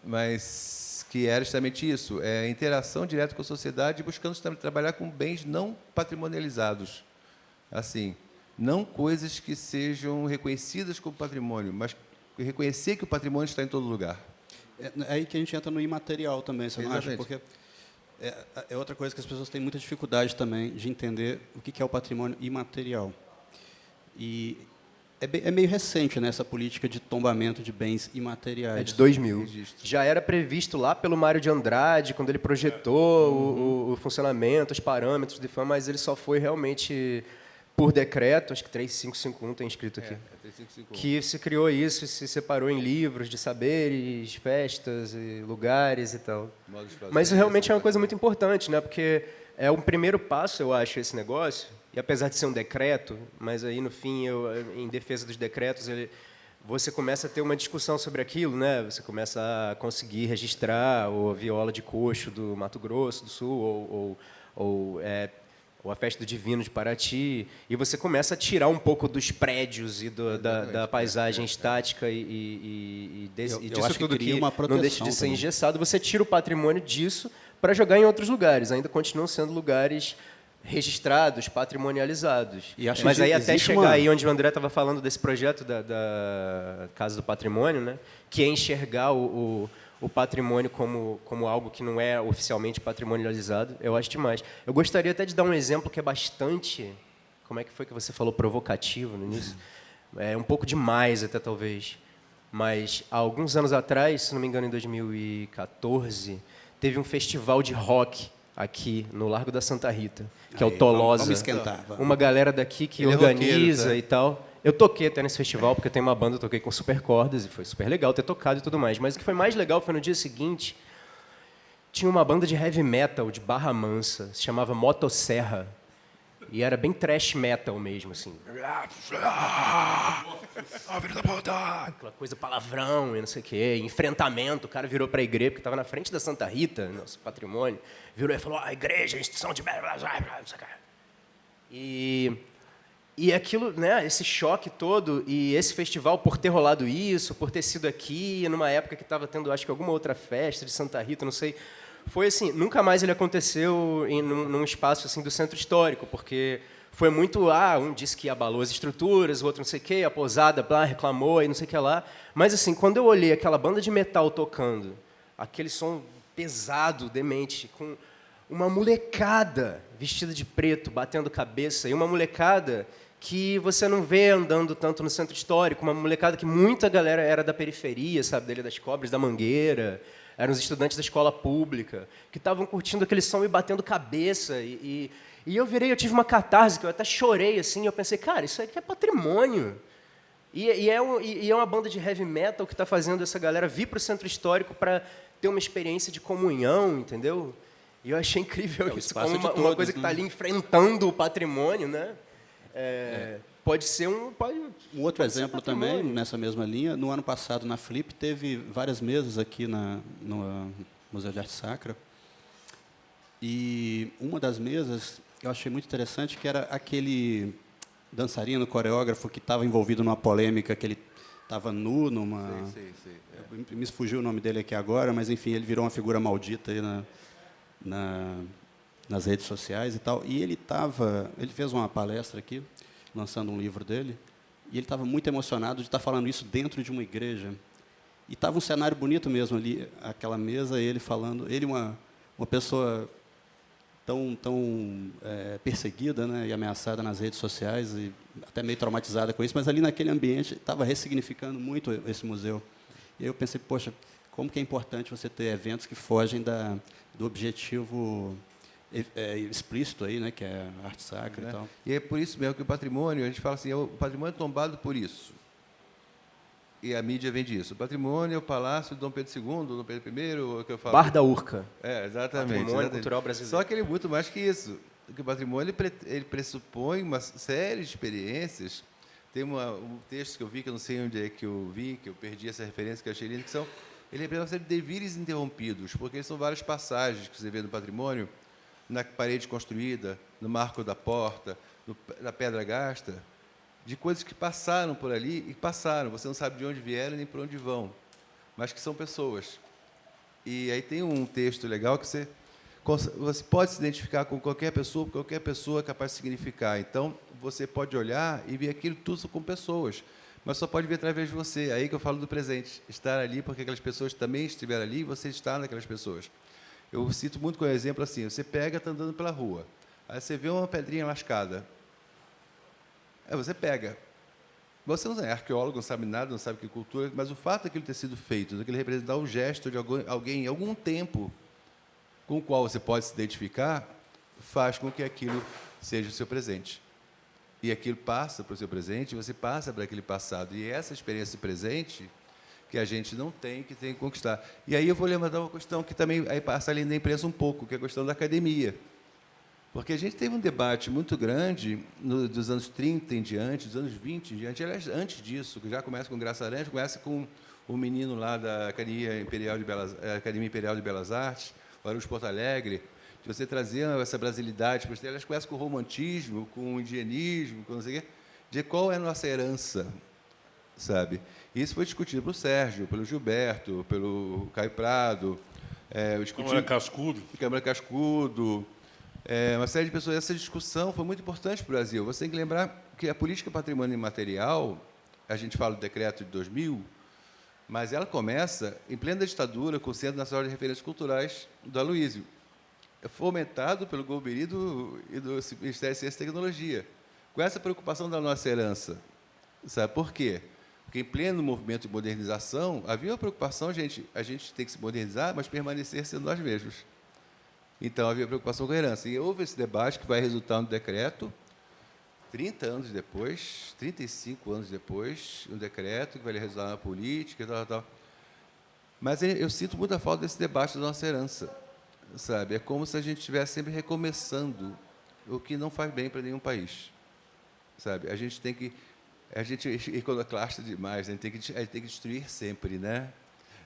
Mas que era justamente isso, interação direta com a sociedade, buscando trabalhar com bens não patrimonializados, assim, não coisas que sejam reconhecidas como patrimônio, mas reconhecer que o patrimônio está em todo lugar. É aí que a gente entra no imaterial também, você não acha? Porque é outra coisa que as pessoas têm muita dificuldade também de entender o que é o patrimônio imaterial. E é meio recente, né, essa política de tombamento de bens imateriais. É de 2000. Já era previsto lá pelo Mário de Andrade, quando ele projetou o funcionamento, os parâmetros do IFAM, mas ele só foi realmente por decreto, acho que 3551 tem escrito aqui, 3551. Que se criou isso, se separou em livros de saberes, festas, e lugares e tal. Mas isso realmente é uma coisa muito importante, né, porque é um primeiro passo, eu acho, esse negócio. E apesar de ser um decreto, mas aí no fim, em defesa dos decretos, você começa a ter uma discussão sobre aquilo, né? Você começa a conseguir registrar a viola de coxo do Mato Grosso do Sul ou a festa do Divino de Paraty, e você começa a tirar um pouco dos prédios e da paisagem estática e disso tudo que não deixa de ser engessado. Você tira o patrimônio disso para jogar em outros lugares. Ainda continuam sendo lugares registrados, patrimonializados. Mas aí até chegar aí onde o André estava falando desse projeto da Casa do Patrimônio, né, que é enxergar o patrimônio como algo que não é oficialmente patrimonializado, eu acho demais. Eu gostaria até de dar um exemplo que é bastante, como é que foi que você falou, provocativo no início? É um pouco demais até, talvez. Mas, há alguns anos atrás, se não me engano, em 2014, teve um festival de rock aqui no Largo da Santa Rita, que é o Tolosa. Vamos esquentar. Uma galera daqui que organiza roqueiro, e tal. Eu toquei até nesse festival, porque eu tenho uma banda, eu toquei com super cordas, e foi super legal ter tocado e tudo mais. Mas o que foi mais legal foi no dia seguinte, tinha uma banda de heavy metal de Barra Mansa, se chamava Motosserra, e era bem thrash metal mesmo, assim. Aquela coisa palavrão e não sei o quê, enfrentamento. O cara virou para a igreja, porque estava na frente da Santa Rita, nosso patrimônio, virou e falou, a igreja, a instituição de... E aquilo, né, esse choque todo, e esse festival, por ter rolado isso, por ter sido aqui, numa época que estava tendo, acho que alguma outra festa de Santa Rita, não sei, foi assim, nunca mais ele aconteceu num espaço assim do centro histórico, porque foi muito, um disse que abalou as estruturas, o outro não sei o quê, a pousada reclamou e não sei o que lá. Mas, assim, quando eu olhei aquela banda de metal tocando, aquele som pesado, demente, com uma molecada vestida de preto, batendo cabeça, e uma molecada que você não vê andando tanto no centro histórico, uma molecada que muita galera era da periferia, sabe, da Ilha das Cobras, da Mangueira, eram os estudantes da escola pública, que estavam curtindo aquele som e batendo cabeça, e eu tive uma catarse, que eu até chorei, assim, eu pensei, cara, isso aqui é patrimônio. E é uma banda de heavy metal que está fazendo essa galera vir para o centro histórico para ter uma experiência de comunhão, entendeu? E eu achei incrível isso, como uma coisa que está ali enfrentando o patrimônio, né? Pode ser um outro exemplo também, nessa mesma linha, no ano passado, na Flip, teve várias mesas aqui no Museu de Arte Sacra, e uma das mesas eu achei muito interessante, que era aquele dançarino, coreógrafo, que estava envolvido numa polêmica, que ele estava nu numa... Sei. Me fugiu o nome dele aqui agora, mas, enfim, ele virou uma figura maldita aí nas redes sociais e tal. E ele fez uma palestra aqui, lançando um livro dele, e ele estava muito emocionado de estar falando isso dentro de uma igreja. E estava um cenário bonito mesmo ali, aquela mesa, ele falando, ele uma pessoa tão perseguida, né, e ameaçada nas redes sociais, e até meio traumatizada com isso, mas ali naquele ambiente estava ressignificando muito esse museu. E aí eu pensei, poxa, como que é importante você ter eventos que fogem do objetivo explícito aí, né, que é a arte sacra e tal. E é por isso mesmo que o patrimônio, a gente fala assim, o patrimônio é tombado por isso. E a mídia vende isso. O patrimônio é o Palácio de Dom Pedro II, Dom Pedro I, o que eu falo. Bar da Urca. Exatamente. Patrimônio cultural brasileiro. Só que ele é muito mais que isso. Porque o patrimônio ele pressupõe uma série de experiências. Tem um texto que eu vi, que eu não sei onde é que eu vi, que eu perdi essa referência, que eu achei lindo, que ele representa uma série de devires interrompidos, porque são várias passagens que você vê no patrimônio, na parede construída, no marco da porta, na pedra gasta, de coisas que passaram por ali e passaram. Você não sabe de onde vieram nem por onde vão, mas que são pessoas. E aí tem um texto legal que você pode se identificar com qualquer pessoa, porque qualquer pessoa é capaz de significar. Então, você pode olhar e ver aquilo tudo com pessoas, mas só pode ver através de você. Aí que eu falo do presente, estar ali porque aquelas pessoas também estiveram ali e você está naquelas pessoas. Eu cito muito com o exemplo assim, você está andando pela rua, aí você vê uma pedrinha lascada, aí você pega. Você não é arqueólogo, não sabe nada, não sabe que cultura, mas o fato daquilo ter sido feito, daquele representar um gesto de alguém em algum tempo com o qual você pode se identificar, faz com que aquilo seja o seu presente. E aquilo passa para o seu presente, e você passa para aquele passado. E é essa experiência presente que a gente não tem, que tem que conquistar. E aí eu vou levantar uma questão que também aí passa ali na imprensa um pouco, que é a questão da academia. Porque a gente teve um debate muito grande dos anos 30 em diante, dos anos 20 em diante, aliás, antes disso, que já começa com Graça Aranha, começa com o menino lá da Academia Imperial de Belas Artes, o Araújo Porto Alegre, de você trazer essa brasilidade, elas começam com o romantismo, com o indianismo, com não sei o quê, de qual é a nossa herança, sabe? Isso foi discutido pelo Sérgio, pelo Gilberto, pelo Caio Prado, Câmara Cascudo, uma série de pessoas. Essa discussão foi muito importante para o Brasil. Você tem que lembrar que a política patrimônio imaterial, a gente fala do decreto de 2000, mas ela começa em plena ditadura com o Centro Nacional de Referências Culturais do Aloysio, fomentado pelo Golbery e do Ministério de Ciência e Tecnologia, com essa preocupação da nossa herança. Sabe por quê? Porque, em pleno movimento de modernização, havia uma preocupação, a gente tem que se modernizar, mas permanecer sendo nós mesmos. Então, havia preocupação com a herança. E houve esse debate que vai resultar no decreto, 30 anos depois, 35 anos depois, um decreto que vai resultar na política, tal. Mas eu sinto muita falta desse debate da nossa herança, sabe? É como se a gente estivesse sempre recomeçando, o que não faz bem para nenhum país, sabe? A gente é iconoclasta demais, a gente tem que destruir sempre, né?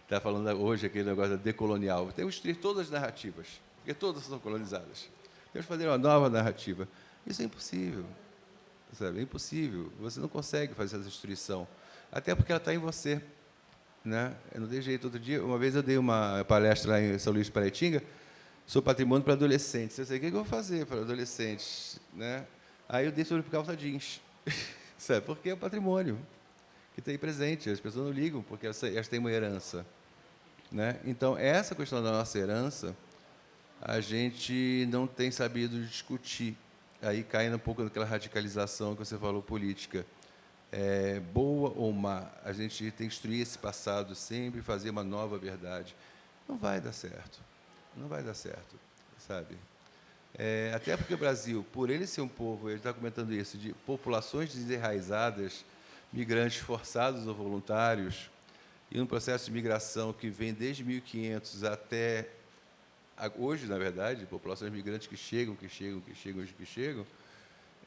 Está falando hoje aquele negócio da decolonial. Temos que destruir todas as narrativas, porque todas são colonizadas. Temos que fazer uma nova narrativa. Isso é impossível, sabe? É impossível. Você não consegue fazer essa destruição, até porque ela está em você, né? Eu não dei jeito. Outro dia, uma vez eu dei uma palestra lá em São Luís de Paraitinga sobre patrimônio para adolescentes. Eu sei o que eu vou fazer para adolescentes, né? Aí eu dei sobre calça jeans. Sabe? Porque é o patrimônio que tem presente. As pessoas não ligam, porque elas têm uma herança. Né? Então, essa questão da nossa herança, a gente não tem sabido discutir. Aí cai um pouco naquela radicalização que você falou, política. Boa ou má, a gente tem que destruir esse passado sempre, fazer uma nova verdade. Não vai dar certo. Não vai dar certo, sabe? Até porque o Brasil, por ele ser um povo, ele está comentando isso, de populações desenraizadas, migrantes forçados ou voluntários, e um processo de migração que vem desde 1500 até hoje, na verdade, populações migrantes que chegam,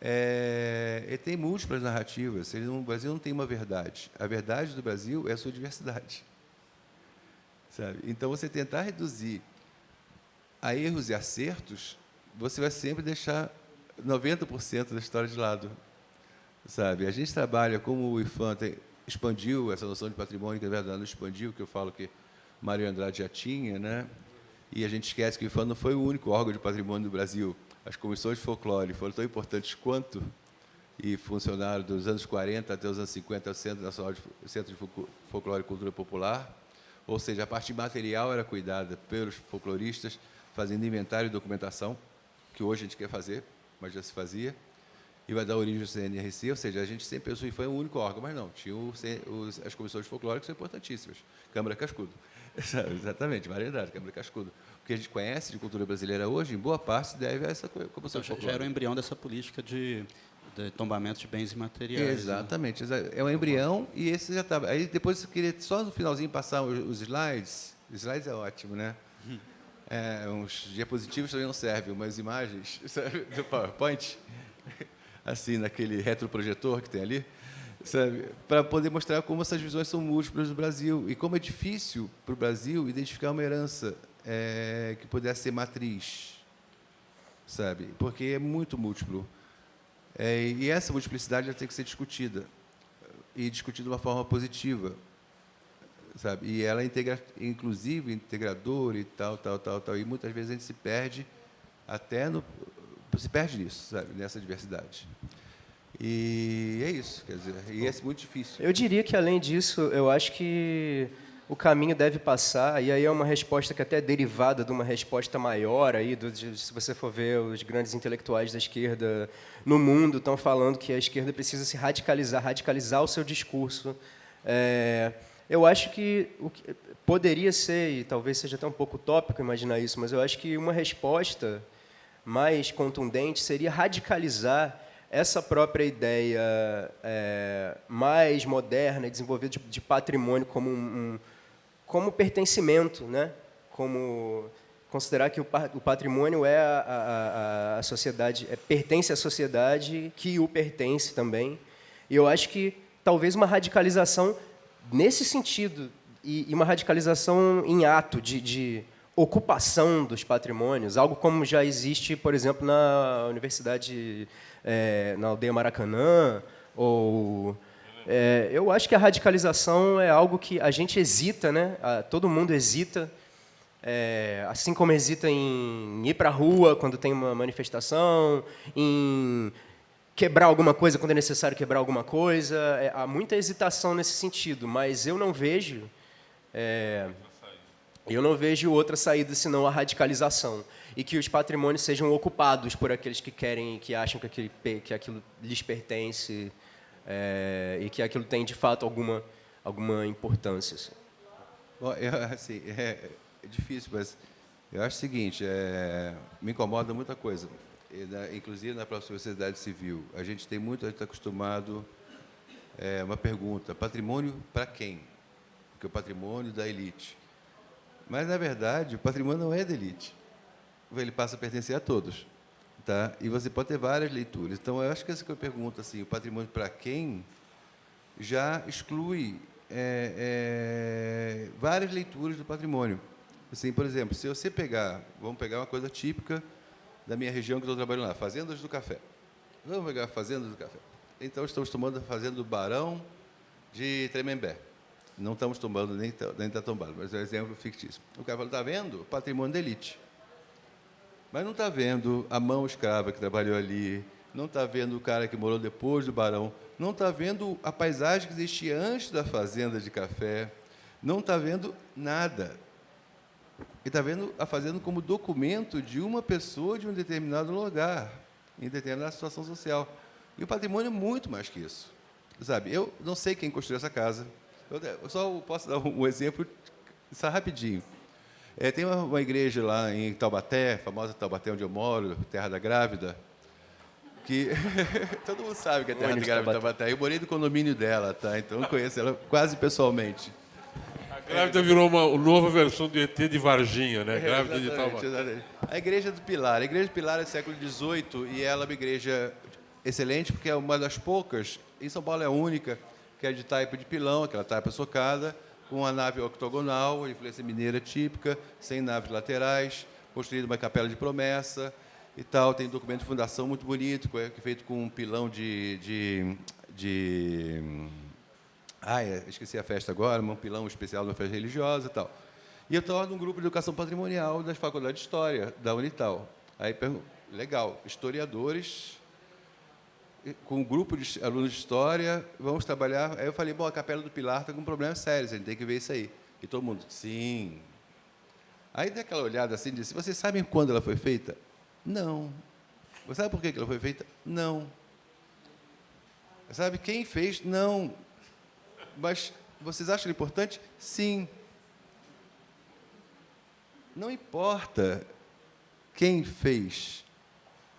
ele tem múltiplas narrativas. O Brasil não tem uma verdade. A verdade do Brasil é a sua diversidade. Sabe? Então, você tentar reduzir a erros e acertos, você vai sempre deixar 90% da história de lado. Sabe? A gente trabalha, como o IFAM expandiu essa noção de patrimônio, que na verdade não expandiu, que eu falo que Mário Andrade já tinha, né? E a gente esquece que o IFAM não foi o único órgão de patrimônio do Brasil. As comissões de folclore foram tão importantes quanto, e funcionaram dos anos 40 até os anos 50, o Centro Nacional Centro de Folclore e Cultura Popular. Ou seja, a parte material era cuidada pelos folcloristas, fazendo inventário e documentação, que hoje a gente quer fazer, mas já se fazia, e vai dar origem ao CNRC, ou seja, a gente sempre pensou que foi um único órgão, mas não, tinha as comissões de folclore que são importantíssimas. Câmara Cascudo. Exatamente, Mário Andrade, Câmara Cascudo. O que a gente conhece de cultura brasileira hoje, em boa parte, se deve a essa comissão de folclore. Já era o embrião dessa política de tombamento de bens imateriais. Exatamente. Né? É um embrião e esse já estava. Aí depois eu queria só no finalzinho passar os slides. Os slides é ótimo, né? Uns diapositivos também não servem, umas imagens do PowerPoint, assim, naquele retroprojetor que tem ali, sabe? Para poder mostrar como essas visões são múltiplas do Brasil e como é difícil para o Brasil identificar uma herança que pudesse ser matriz, sabe? Porque é muito múltiplo. E essa multiplicidade já tem que ser discutida, e discutida de uma forma positiva, sabe? E ela é inclusive integradora e tal. E muitas vezes a gente se perde se perde nisso, sabe? Nessa diversidade. E é isso, quer dizer, e é muito difícil. Eu diria que, além disso, eu acho que o caminho deve passar, e aí é uma resposta que até é derivada de uma resposta maior, aí, se você for ver os grandes intelectuais da esquerda no mundo estão falando que a esquerda precisa se radicalizar o seu discurso. Eu acho que poderia ser, e talvez seja até um pouco utópico imaginar isso, mas eu acho que uma resposta mais contundente seria radicalizar essa própria ideia mais moderna e desenvolvida de patrimônio como pertencimento, né? Como considerar que o patrimônio é a sociedade, pertence à sociedade que o pertence também. E eu acho que talvez uma radicalização nesse sentido, e uma radicalização em ato de ocupação dos patrimônios, algo como já existe, por exemplo, na Universidade, na Aldeia Maracanã, ou... eu acho que a radicalização é algo que a gente hesita, né? Todo mundo hesita, assim como hesita em ir para a rua quando tem uma manifestação, em quebrar alguma coisa quando é necessário quebrar alguma coisa. Há muita hesitação nesse sentido, mas eu não vejo outra saída senão a radicalização, e que os patrimônios sejam ocupados por aqueles que querem, que acham que aquilo lhes pertence, e que aquilo tem de fato alguma importância. Assim. Bom, assim, é difícil, mas eu acho o seguinte: me incomoda muita coisa, inclusive na própria sociedade civil. A gente está acostumado uma pergunta: patrimônio para quem? Porque o patrimônio da elite. Mas, na verdade, o patrimônio não é da elite. Ele passa a pertencer a todos. Tá? E você pode ter várias leituras. Então, eu acho que essa que eu pergunto, assim, o patrimônio para quem, já exclui várias leituras do patrimônio. Assim, por exemplo, se você vamos pegar uma coisa típica da minha região que eu estou trabalhando lá, fazendas do café. Vamos pegar fazendas do café. Então, estamos tomando a fazenda do Barão de Tremembé. Não estamos tombando, nem está tombado, mas é um exemplo fictício. O cara fala: está vendo? Patrimônio da elite. Mas não está vendo a mão escrava que trabalhou ali, não está vendo o cara que morou depois do barão, não está vendo a paisagem que existia antes da fazenda de café, não está vendo nada. Ele está vendo a fazenda como documento de uma pessoa de um determinado lugar, em determinada situação social. E o patrimônio é muito mais que isso. Sabe, eu não sei quem construiu essa casa. Eu só posso dar um exemplo, só rapidinho. Tem uma igreja lá em Taubaté, famosa Taubaté, onde eu moro, Terra da Grávida, que todo mundo sabe que é Terra da Grávida Taubaté. Eu morei no condomínio dela, tá? Então eu conheço ela quase pessoalmente. A Grávida virou uma nova versão do ET de Varginha, né? Grávida de Taubaté. Exatamente. A Igreja do Pilar. A Igreja do Pilar é do século XVIII e ela é uma igreja excelente porque é uma das poucas, em São Paulo é a única, que é de taipa de pilão, aquela taipa socada, com a nave octogonal, influência mineira típica, sem naves laterais, construída uma capela de promessa e tal. Tem documento de fundação muito bonito, feito com um pilão esqueci a festa agora, um pilão especial de uma festa religiosa e tal. E eu estava num grupo de educação patrimonial das faculdades de História, da Unital. Aí, legal, historiadores, com um grupo de alunos de História, vamos trabalhar. Aí eu falei, bom, a Capela do Pilar está com problemas sérios, a gente tem que ver isso aí. E todo mundo, sim. Aí dei aquela olhada assim e disse, vocês sabem quando ela foi feita? Não. Você sabe por que ela foi feita? Não. Sabe quem fez? Não. Mas vocês acham importante? Sim. Não importa quem fez,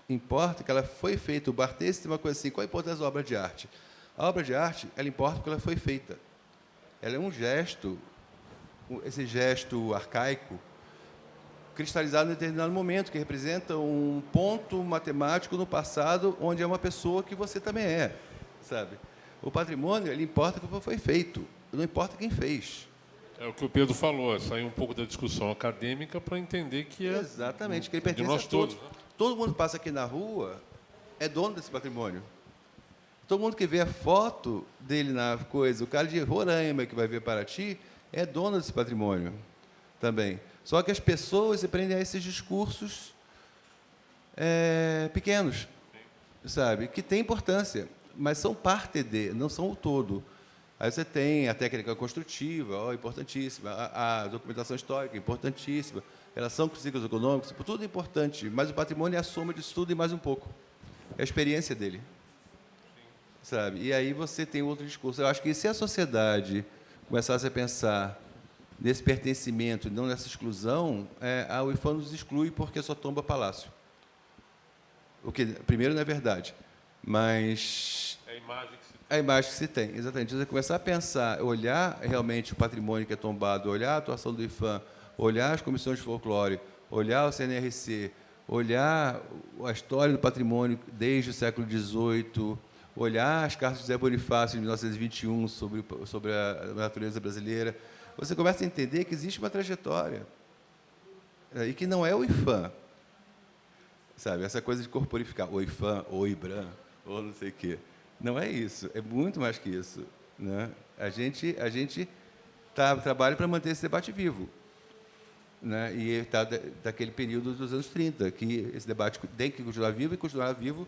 importa que ela foi feita. O Barthes tem uma coisa assim, qual a importância da obra de arte? A obra de arte, ela importa porque ela foi feita. Ela é um gesto, esse gesto arcaico, cristalizado em determinado momento, que representa um ponto matemático no passado, onde é uma pessoa que você também é, sabe? O patrimônio, ele importa porque foi feito, não importa quem fez. É o que o Pedro falou, sair um pouco da discussão acadêmica para entender que é... Exatamente, que ele pertence de nós a todos. todos, né? Todo mundo que passa aqui na rua é dono desse patrimônio. Todo mundo que vê a foto dele na coisa, o cara de Roraima que vai ver Paraty, é dono desse patrimônio também. Só que as pessoas se prendem a esses discursos pequenos, sabe? Que têm importância, mas são parte de, não são o todo. Aí você tem a técnica construtiva, importantíssima, a documentação histórica, importantíssima, relação com os ciclos econômicos, tudo é importante, mas o patrimônio é a soma disso tudo e mais um pouco. É a experiência dele. Sabe? E aí você tem outro discurso. Eu acho que se a sociedade começasse a pensar nesse pertencimento, não nessa exclusão, a UIFAM nos exclui porque só tomba palácio. O que, primeiro, não é verdade, mas... É a imagem que se tem. A imagem que se tem, exatamente. Você começar a pensar, olhar realmente o patrimônio que é tombado, olhar a atuação do IFAM, olhar as comissões de folclore, olhar o CNRC, olhar a história do patrimônio desde o século XVIII, olhar as cartas de José Bonifácio, de 1921, sobre a natureza brasileira, você começa a entender que existe uma trajetória e que não é o IFAM, sabe? Essa coisa de corporificar, o IFAM, ou IBRAM, ou não sei o quê. Não é isso, é muito mais que isso, né? A gente trabalha para manter esse debate vivo, né? E está daquele período dos anos 30, que esse debate tem que continuar vivo e continuar vivo,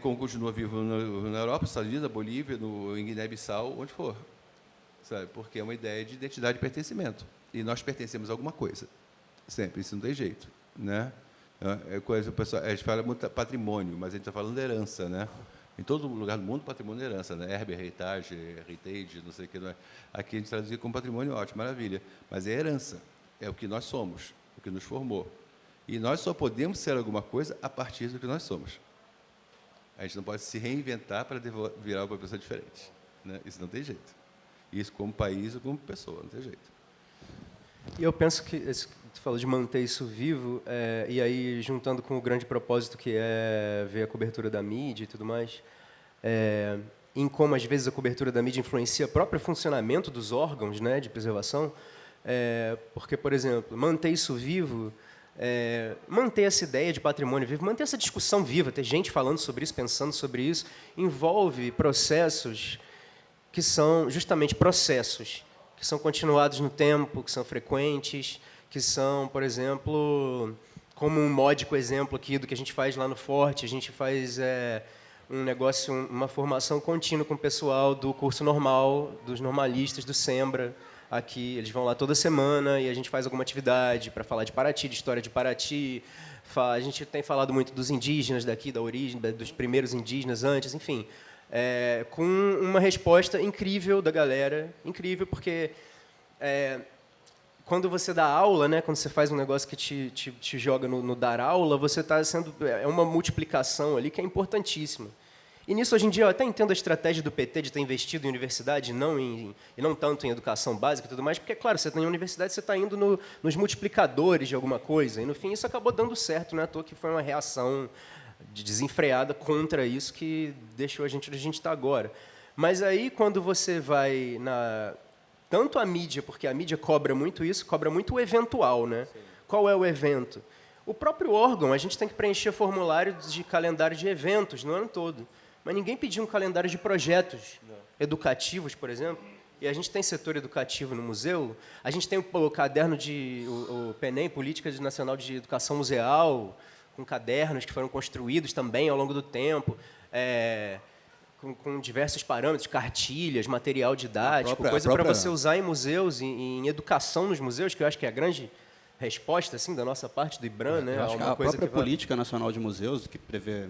como continua vivo na Europa, nos Estados Unidos, na Bolívia, em Guiné-Bissau, onde for, sabe? Porque é uma ideia de identidade e pertencimento. E nós pertencemos a alguma coisa, sempre, isso não tem jeito, né? A gente fala muito patrimônio, mas a gente está falando de herança, né? Em todo lugar do mundo, patrimônio é herança, né? Heritage, não sei o que. Não é. Aqui a gente traduzia como patrimônio, ótimo, maravilha. Mas é herança, é o que nós somos, o que nos formou. E nós só podemos ser alguma coisa a partir do que nós somos. A gente não pode se reinventar para virar uma pessoa diferente, né? Isso não tem jeito. Isso como país ou como pessoa, não tem jeito. E eu penso que tu falou de manter isso vivo, e aí juntando com o grande propósito que é ver a cobertura da mídia e tudo mais, em como às vezes a cobertura da mídia influencia o próprio funcionamento dos órgãos, né, de preservação, porque, por exemplo, manter isso vivo, manter essa ideia de patrimônio vivo, manter essa discussão viva, ter gente falando sobre isso, pensando sobre isso, envolve processos que são justamente processos que são continuados no tempo, que são frequentes, que são, por exemplo, como um módico exemplo aqui do que a gente faz lá no Forte, a gente faz um negócio, uma formação contínua com o pessoal do curso normal, dos normalistas do Sembra, aqui. Eles vão lá toda semana e a gente faz alguma atividade para falar de Paraty, de história de Paraty. A gente tem falado muito dos indígenas daqui, da origem, dos primeiros indígenas antes, enfim. Com uma resposta incrível da galera, incrível, porque quando você dá aula, né, quando você faz um negócio que te joga no dar aula, você está sendo... É uma multiplicação ali que é importantíssima. E nisso, hoje em dia, eu até entendo a estratégia do PT de ter investido em universidade e não tanto em educação básica e tudo mais, porque, claro, você está em universidade, você está indo nos multiplicadores de alguma coisa, e, no fim, isso acabou dando certo, não é à toa que foi uma reação desenfreada contra isso que deixou a gente onde a gente está agora. Mas aí, quando você vai tanto a mídia, porque a mídia cobra muito isso, cobra muito o eventual, né? Sim. Qual é o evento? O próprio órgão, a gente tem que preencher formulário de calendário de eventos no ano todo. Mas ninguém pediu um calendário de projetos educativos, por exemplo. E a gente tem setor educativo no museu. A gente tem o caderno o PENEM, Política Nacional de Educação Museal, com cadernos que foram construídos também ao longo do tempo, com diversos parâmetros, cartilhas, material didático, coisa para você usar em museus, em educação nos museus, que eu acho que é a grande resposta assim, da nossa parte, do IBRAM. Né? Acho que a própria Política Nacional de Museus, que prevê...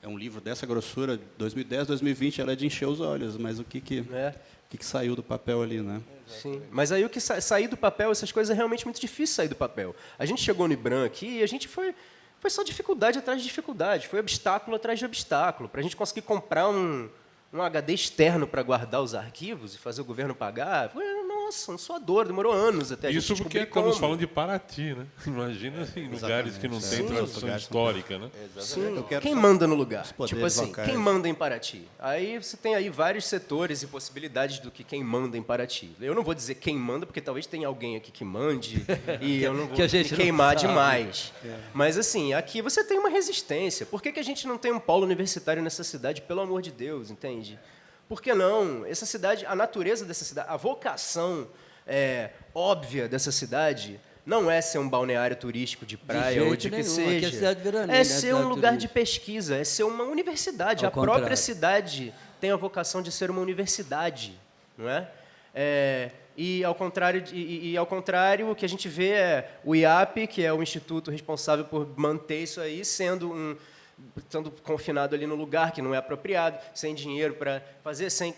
É um livro dessa grossura, 2010, 2020, ela é de encher os olhos, mas o que saiu do papel ali, né? Sim, mas aí o que sair do papel, essas coisas é realmente muito difícil sair do papel. A gente chegou no IBRAM aqui e a gente foi só dificuldade atrás de dificuldade, foi obstáculo atrás de obstáculo. Para a gente conseguir comprar um HD externo para guardar os arquivos e fazer o governo pagar, nossa, um suador, demorou anos até a gente descobrir. Isso porque estamos falando de Paraty, né? Imagina assim, lugares que não têm tradição histórica, né? Sim. Quem manda no lugar? Tipo assim, quem manda em Paraty? Aí você tem aí vários setores e possibilidades do que quem manda em Paraty. Eu não vou dizer quem manda, porque talvez tenha alguém aqui que mande e eu não vou me queimar demais. Mas assim, aqui você tem uma resistência. Por que a gente não tem um polo universitário nessa cidade, pelo amor de Deus, entende? Por que não? Essa cidade, a natureza dessa cidade, a vocação óbvia dessa cidade não é ser um balneário turístico de praia ou de que seja. É ser um lugar de pesquisa, é ser uma universidade. A própria cidade tem a vocação de ser uma universidade, não é? E ao contrário, o que a gente vê é o IAP, que é o instituto responsável por manter isso aí, estando confinado ali no lugar que não é apropriado, sem dinheiro para fazer, sem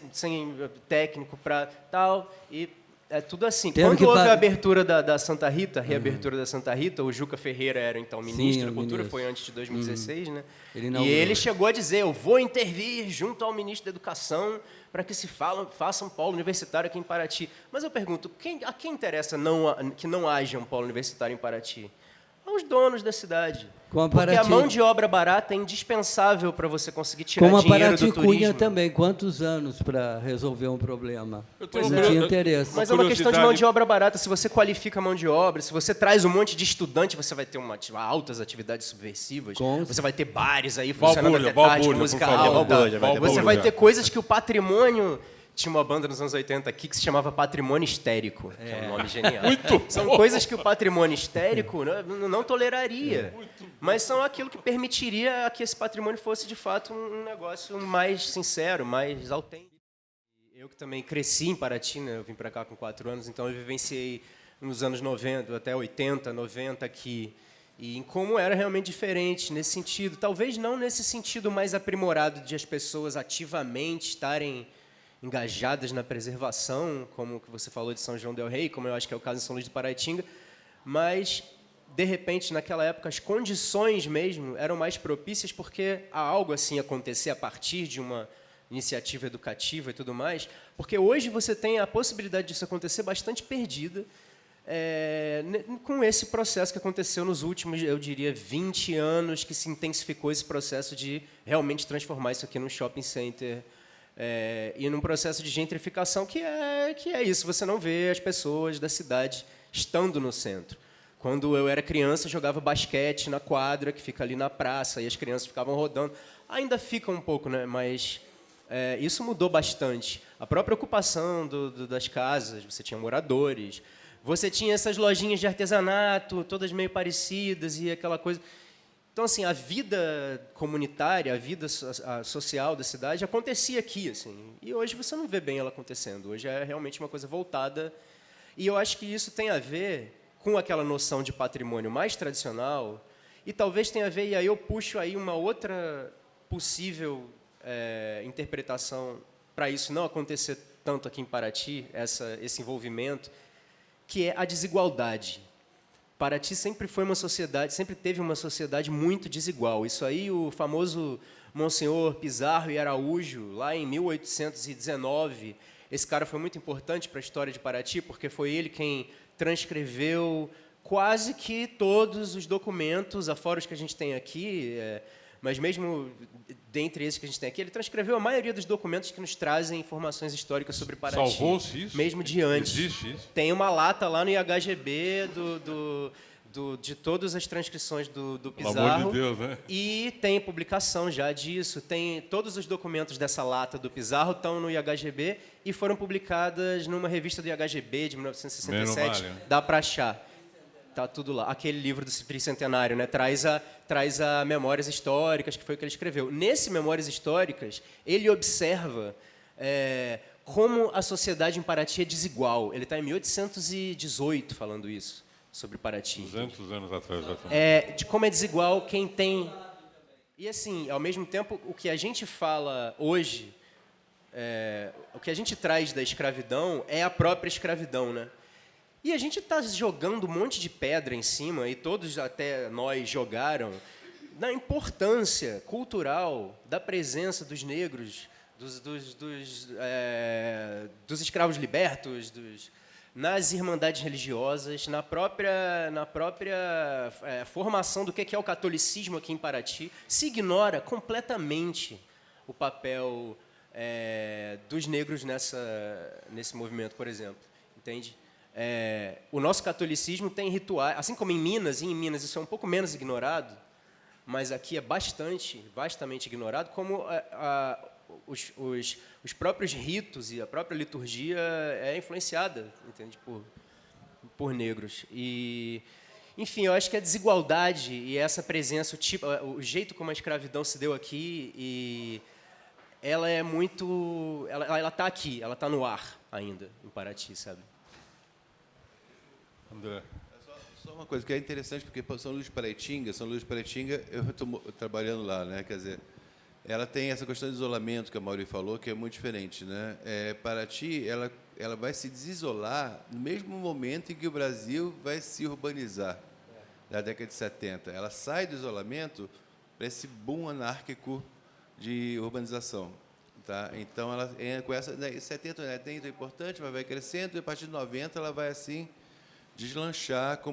técnico para tal, e é tudo assim. Quando houve a abertura da Santa Rita, reabertura da Santa Rita, o Juca Ferreira era então ministro da Cultura, foi antes de 2016, né? E ele chegou a dizer, eu vou intervir junto ao ministro da Educação para que se faça um polo universitário aqui em Paraty. Mas eu pergunto, a quem interessa que não haja um polo universitário em Paraty? Aos donos da cidade. Porque a mão de obra barata é indispensável para você conseguir tirar dinheiro do turismo. Como a Paraty Cunha também. Quantos anos para resolver um problema? Não tinha interesse. Mas é uma questão de mão de obra barata. Se você qualifica a mão de obra, se você traz um monte de estudante, você vai ter altas atividades subversivas. Você vai ter bares aí funcionando até tarde, com música alta. Você vai ter coisas que o patrimônio... Tinha uma banda nos anos 80 aqui que se chamava Patrimônio Histérico, que é um nome genial. São coisas que o patrimônio histérico não toleraria, mas são aquilo que permitiria que esse patrimônio fosse, de fato, um negócio mais sincero, mais autêntico. Eu que também cresci em Paraty, né? Eu vim para cá com 4 anos, então eu vivenciei nos anos 90, até 80, 90 aqui, e em como era realmente diferente nesse sentido. Talvez não nesse sentido mais aprimorado de as pessoas ativamente estarem engajadas na preservação, como que você falou de São João del Rei, como eu acho que é o caso em São Luís do Paraitinga, mas, de repente, naquela época, as condições mesmo eram mais propícias porque há algo assim acontecer a partir de uma iniciativa educativa e tudo mais, porque hoje você tem a possibilidade disso acontecer bastante perdida com esse processo que aconteceu nos últimos, eu diria, 20 anos, que se intensificou esse processo de realmente transformar isso aqui num shopping center, e num processo de gentrificação que é isso, você não vê as pessoas da cidade estando no centro. Quando eu era criança, eu jogava basquete na quadra, que fica ali na praça, e as crianças ficavam rodando. Ainda fica um pouco, né? Mas isso mudou bastante. A própria ocupação das casas, você tinha moradores, você tinha essas lojinhas de artesanato, todas meio parecidas e aquela coisa. Então, assim, a vida comunitária, a vida social da cidade acontecia aqui, assim. E hoje você não vê bem ela acontecendo. Hoje é realmente uma coisa voltada. E eu acho que isso tem a ver com aquela noção de patrimônio mais tradicional e talvez tenha a ver, e aí eu puxo aí uma outra possível interpretação para isso não acontecer tanto aqui em Paraty, esse envolvimento, que é a desigualdade. Paraty sempre foi uma sociedade, sempre teve uma sociedade muito desigual. Isso aí o famoso Monsenhor Pizarro e Araújo, lá em 1819, esse cara foi muito importante para a história de Paraty, porque foi ele quem transcreveu quase que todos os documentos, afora os que a gente tem aqui, mas mesmo dentre esses que a gente tem aqui, ele transcreveu a maioria dos documentos que nos trazem informações históricas sobre Paraty. Salvou-se isso? Mesmo de antes. Existe isso? Tem uma lata lá no IHGB de todas as transcrições do Pizarro. Pelo amor de Deus, né? E tem publicação já disso. Tem todos os documentos dessa lata do Pizarro estão no IHGB e foram publicadas numa revista do IHGB de 1967, dá para achar. Tá tudo lá. Aquele livro do tricentenário, né? Traz a Memórias Históricas, que foi o que ele escreveu. Nesse Memórias Históricas, ele observa como a sociedade em Paraty é desigual. Ele está em 1818 falando isso, sobre Paraty. 200 anos atrás, exatamente. De como é desigual quem tem... E, assim, ao mesmo tempo, o que a gente fala hoje, o que a gente traz da escravidão é a própria escravidão, né? E a gente está jogando um monte de pedra em cima, e todos, até nós, jogaram, na importância cultural da presença dos negros, dos escravos libertos, nas irmandades religiosas, na própria formação do que é o catolicismo aqui em Paraty. Se ignora completamente o papel dos negros nesse movimento, por exemplo. Entende? O nosso catolicismo tem rituais, assim como em Minas isso é um pouco menos ignorado, mas aqui é vastamente ignorado, como os próprios ritos e a própria liturgia é influenciada, entende, por negros. E, enfim, eu acho que a desigualdade e essa presença, o jeito como a escravidão se deu aqui, e ela é muito... Ela está aqui, ela está no ar ainda, em Paraty, sabe? André. Só uma coisa que é interessante, porque São Luís de Paraitinga, eu estou trabalhando lá, né? Quer dizer, ela tem essa questão de isolamento que a Mauri falou, que é muito diferente, né? Paraty, ela vai se desisolar no mesmo momento em que o Brasil vai se urbanizar, na década de 70. Ela sai do isolamento para esse boom anárquico de urbanização. Tá? Então, ela com essa... Né, 70 é importante, mas vai crescendo, e a partir de 90 ela vai, assim, deslanchar com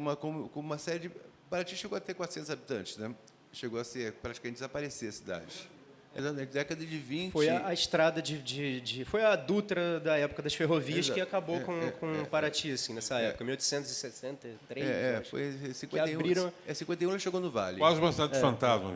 uma série de... Paraty chegou a ter 400 habitantes, né? Chegou a ser praticamente desaparecer a cidade. Na década de 20... Foi a estrada foi a Dutra da época das ferrovias. Exato. Que acabou com Paraty, assim, nessa época, 1863. Foi 51. Abriram... 51 ela chegou no Vale. Quase uma cidade de fantasma.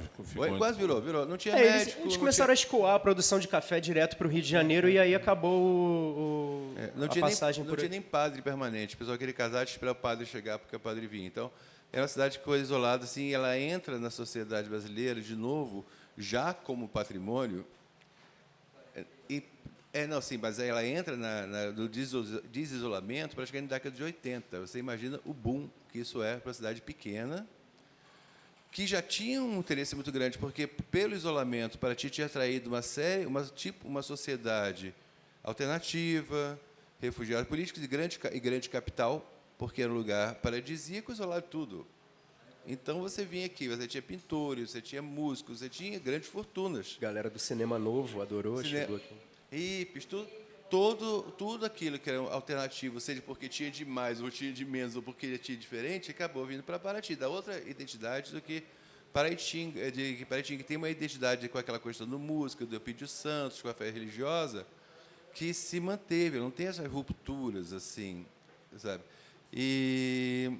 Quase virou. Não tinha médico... Eles começaram a escoar a produção de café direto para o Rio de Janeiro e aí acabou a passagem por... Não tinha nem padre permanente. O pessoal queria casar e esperar o padre chegar porque o padre vinha. Então, era uma cidade que ficou isolada, assim, ela entra na sociedade brasileira de novo, já como patrimônio, mas ela entra no desisolamento praticamente na década de 80. Você imagina o boom que isso é para uma cidade pequena, que já tinha um interesse muito grande, porque, pelo isolamento, Paraty tinha atraído uma sociedade alternativa, refugiados políticos e grande capital, porque era um lugar paradisíaco, isolado de tudo. Então, você vinha aqui, você tinha pintores, você tinha músicos, você tinha grandes fortunas. Galera do cinema novo adorou, chegou aqui. Hippies, tudo aquilo que era alternativo, seja porque tinha de mais, ou tinha de menos, ou porque tinha diferente, acabou vindo para Paraty. Da outra identidade do que Paraitinga, que tem uma identidade com aquela questão da música, do Eupídio Santos, com a fé religiosa, que se manteve, não tem essas rupturas, assim, sabe? E...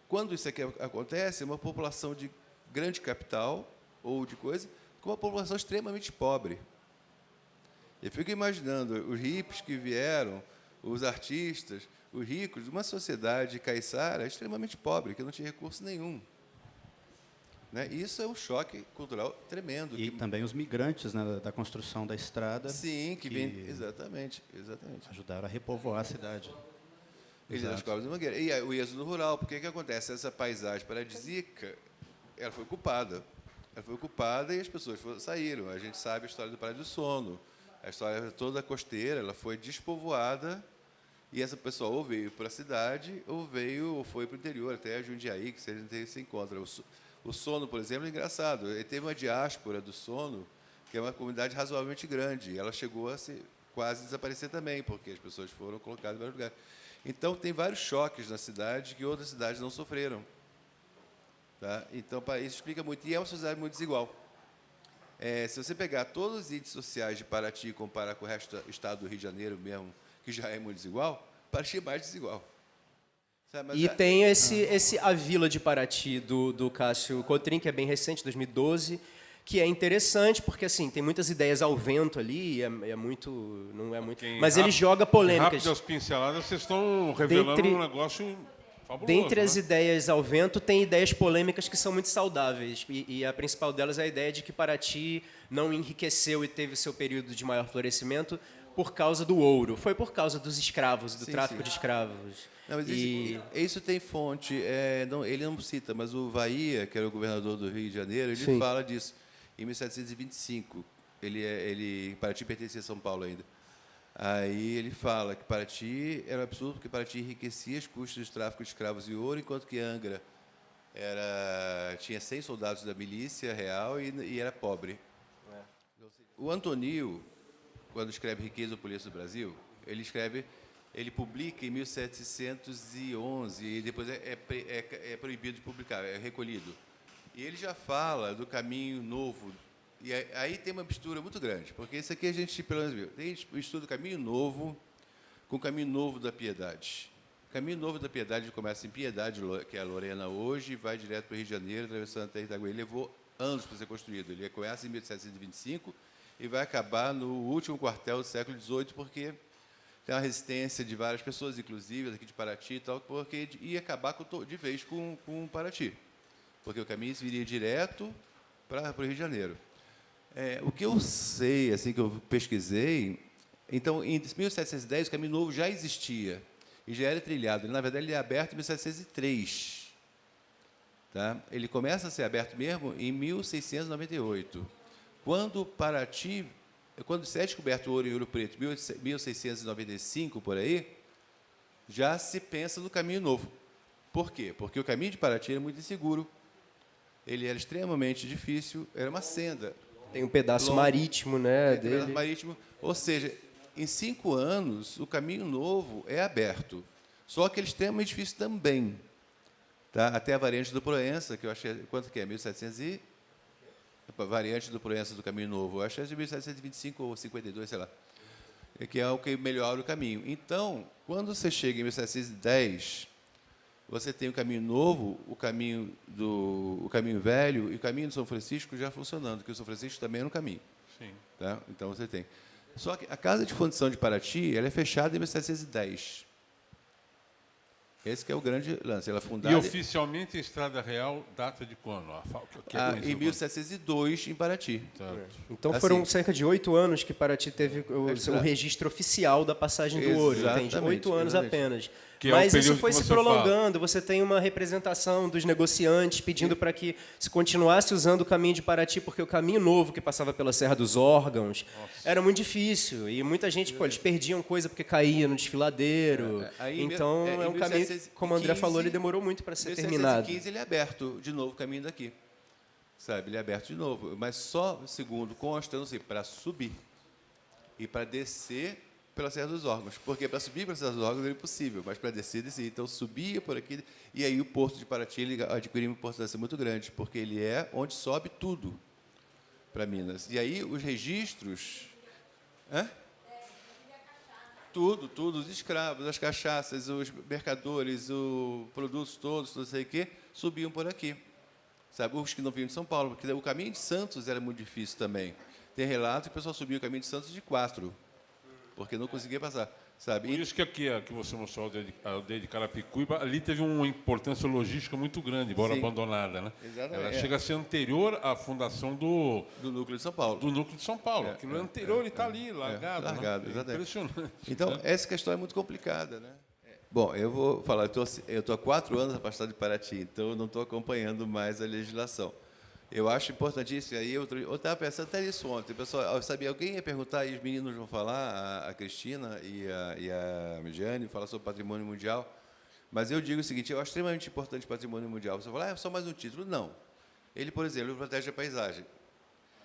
quando isso aqui acontece, uma população de grande capital ou de coisa, com uma população extremamente pobre. Eu fico imaginando os hippies que vieram os artistas, os ricos, de uma sociedade caiçara extremamente pobre, que não tinha recurso nenhum. Né? Isso é um choque cultural tremendo. E também os migrantes, né, da construção da estrada. Sim, que vem... Exatamente. Ajudaram a repovoar a cidade. Ilha das Cobras da Mangueira. E o êxodo rural, porque o que acontece? Essa paisagem paradisíaca, ela foi ocupada. Ela foi ocupada e as pessoas saíram. A gente sabe a história do Praia do Sono. A história toda a costeira, ela foi despovoada e essa pessoa ou veio para a cidade ou foi para o interior, até a Jundiaí, que você se encontra. O Sono, por exemplo, é engraçado. Ele teve uma diáspora do Sono, que é uma comunidade razoavelmente grande. Ela chegou a quase desaparecer também, porque as pessoas foram colocadas em vários lugares. Então, tem vários choques na cidade que outras cidades não sofreram. Tá? Então, isso explica muito. E é uma sociedade muito desigual. Se você pegar todos os índices sociais de Paraty e comparar com o resto do estado do Rio de Janeiro mesmo, que já é muito desigual, Paraty é mais desigual. E tem a Vila de Paraty, do Cássio Cotrim, que é bem recente, 2012, que é interessante, porque assim, tem muitas ideias ao vento ali, não é muito... Mas ele joga polêmicas. Rápidas pinceladas, vocês estão revelando um negócio fabuloso. Dentre as ideias ao vento, tem ideias polêmicas que são muito saudáveis. E a principal delas é a ideia de que Paraty não enriqueceu e teve seu período de maior florescimento por causa do ouro. Foi por causa dos escravos, do tráfico de escravos. Não, mas isso tem fonte. Ele não cita, mas o Bahia, que era o governador do Rio de Janeiro, ele fala disso. Em 1725, Paraty pertencia a São Paulo ainda. Aí ele fala que Paraty era um absurdo, porque Paraty enriquecia os custos de tráfico de escravos e ouro, enquanto que Angra tinha 100 soldados da milícia real e era pobre. O Antonio, quando escreve Riqueza e Opulência do Brasil, ele publica em 1711 e depois é proibido de publicar, é recolhido. E ele já fala do caminho novo. E aí tem uma mistura muito grande, porque isso aqui a gente, pelo menos, viu. Tem estudo do caminho novo com o caminho novo da piedade. O caminho novo da piedade começa em Piedade, que é a Lorena hoje, e vai direto para o Rio de Janeiro, atravessando até Itaguaí. Ele levou anos para ser construído. Ele começa em 1725 e vai acabar no último quartel do século XVIII, porque tem uma resistência de várias pessoas, inclusive aqui de Paraty e tal, porque ia acabar de vez com Paraty, porque o caminho viria direto para o Rio de Janeiro. O que eu sei, assim que eu pesquisei, então, em 1710, o caminho novo já existia e já era trilhado. Na verdade, ele é aberto em 1703. Tá? Ele começa a ser aberto mesmo em 1698. Quando se é descoberto o ouro em Ouro Preto, 1695, por aí, já se pensa no caminho novo. Por quê? Porque o caminho de Paraty era muito inseguro. Ele era extremamente difícil, era uma senda. Tem um pedaço marítimo, né, dele. Pedaço marítimo, ou seja, em 5 anos, o caminho novo é aberto. Só que ele é extremamente difícil também. Tá? Até a variante do Proença, que eu achei... Quanto que é? 1700 e... A variante do Proença do caminho novo. Eu acho que é de 1725 ou 52, sei lá. Que é o que melhora o caminho. Então, quando você chega em 1710... Você tem o caminho novo, o caminho velho e o caminho do São Francisco já funcionando, porque o São Francisco também é no caminho. Sim. Tá? Então você tem. Só que a Casa de Fundição de Paraty, ela é fechada em 1710. Esse que é o grande lance. Ela é fundada... E oficialmente a Estrada Real data de quando? Em 1702, em Paraty. Então foram cerca de 8 anos que Paraty teve o registro oficial da passagem do ouro. Entende? 8 anos apenas. Mas isso foi se prolongando. Você tem uma representação dos negociantes pedindo para que se continuasse usando o caminho de Paraty, porque o caminho novo que passava pela Serra dos Órgãos era muito difícil. E muita gente, eles perdiam coisa porque caía no desfiladeiro. Então, é um caminho, como o André falou, ele demorou muito para ser terminado. Em 1715, ele é aberto de novo o caminho daqui. Sabe? Ele é aberto de novo. Mas só, segundo consta, não sei, para subir e para descer pela Serra dos Órgãos, porque para subir pela Serra dos Órgãos era impossível, mas para descer. Então, subia por aqui, e aí o Porto de Paraty ele adquiriu uma importância muito grande, porque ele é onde sobe tudo para Minas. E aí os registros... Tudo, os escravos, as cachaças, os mercadores, os produtos todos, não sei o quê, subiam por aqui. Sabe? Os que não vinham de São Paulo, porque o caminho de Santos era muito difícil também. Tem relato que o pessoal subia o caminho de Santos de 4, porque não conseguia passar. sabe? Por isso que aqui, que você mostrou a aldeia de Carapicuíba, ali teve uma importância logística muito grande, embora Sim. abandonada, né? Exatamente. Ela chega a ser anterior à fundação do Núcleo de São Paulo. núcleo de São Paulo. Aquilo é anterior, ele está ali, largado. largado, né? exatamente. Impressionante. Então, essa questão é muito complicada, né? Bom, eu vou falar, eu estou há 4 anos afastado de Paraty, então eu não estou acompanhando mais a legislação. Eu acho importantíssimo, aí eu estava pensando até nisso ontem, pessoal, sabia, alguém ia perguntar, e os meninos vão falar, a Cristina e a Midiane, falar sobre patrimônio mundial, mas eu digo o seguinte, eu acho extremamente importante o patrimônio mundial. Você fala, é só mais um título? Não. Ele, por exemplo, ele protege a paisagem,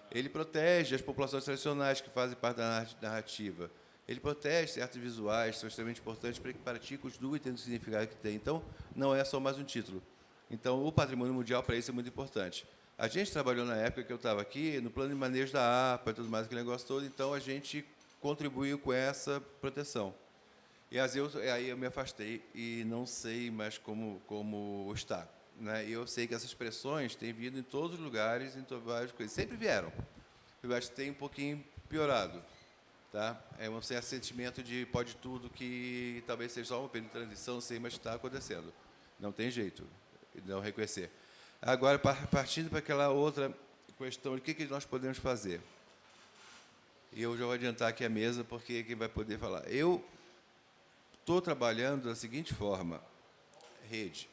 ele protege as populações tradicionais que fazem parte da narrativa, ele protege artes visuais, que são extremamente importantes para que Paraty continue tendo o significado que tem. Então, não é só mais um título. Então, o patrimônio mundial, para isso, é muito importante. A gente trabalhou na época que eu estava aqui, no plano de manejo da APA e tudo mais, aquele negócio todo, então a gente contribuiu com essa proteção. E aí eu me afastei e não sei mais como está. Né? E eu sei que essas pressões têm vindo em todos os lugares, em várias coisas. Sempre vieram. Eu acho que tem um pouquinho piorado. Tá? É um certo sentimento de pode tudo, que talvez seja só um período de transição, não sei, mas está acontecendo. Não tem jeito de não reconhecer. Agora, partindo para aquela outra questão de o que nós podemos fazer. E eu já vou adiantar aqui a mesa, porque quem vai poder falar. Eu estou trabalhando da seguinte forma. Rede.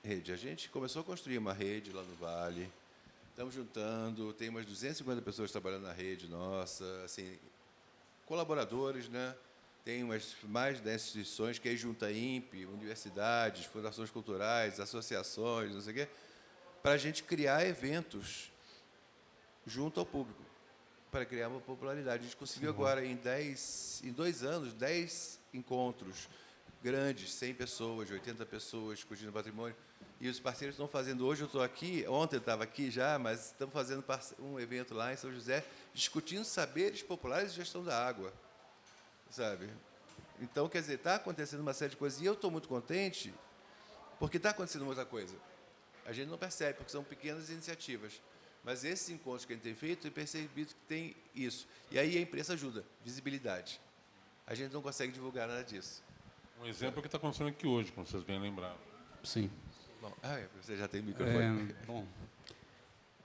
A gente começou a construir uma rede lá no Vale. Estamos juntando, tem umas 250 pessoas trabalhando na rede nossa, assim, colaboradores, né? Tem mais de 10 instituições, que aí junta INPE, universidades, fundações culturais, associações, não sei o quê, para a gente criar eventos junto ao público, para criar uma popularidade. A gente conseguiu agora, em 2 anos, 10 encontros grandes, 100 pessoas, 80 pessoas discutindo patrimônio. E os parceiros estão fazendo, hoje eu estou aqui, ontem eu estava aqui já, mas estamos fazendo um evento lá em São José, discutindo saberes populares e gestão da água, sabe? Então, quer dizer, está acontecendo uma série de coisas, e eu estou muito contente, porque está acontecendo muita coisa. A gente não percebe, porque são pequenas iniciativas. Mas esses encontros que a gente tem feito, tem percebido que tem isso. E aí a imprensa ajuda, visibilidade. A gente não consegue divulgar nada disso. Um exemplo que está acontecendo aqui hoje, como vocês bem lembraram. Sim. Bom, você já tem microfone. Bom,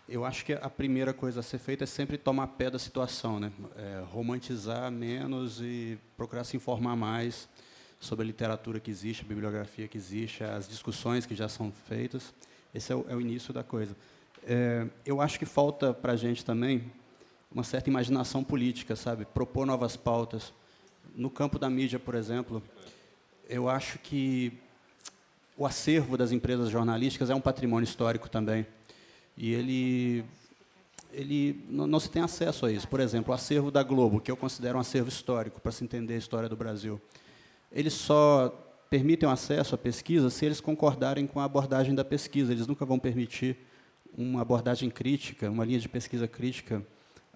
eu acho que a primeira coisa a ser feita é sempre tomar pé da situação, né? Romantizar menos e procurar se informar mais sobre a literatura que existe, a bibliografia que existe, as discussões que já são feitas. Esse é o início da coisa. Eu acho que falta para a gente também uma certa imaginação política, sabe? Propor novas pautas. No campo da mídia, por exemplo, eu acho que o acervo das empresas jornalísticas é um patrimônio histórico também. E ele não se tem acesso a isso. Por exemplo, o acervo da Globo, que eu considero um acervo histórico, para se entender a história do Brasil. Eles só permitem o acesso à pesquisa se eles concordarem com a abordagem da pesquisa. Eles nunca vão permitir uma abordagem crítica, uma linha de pesquisa crítica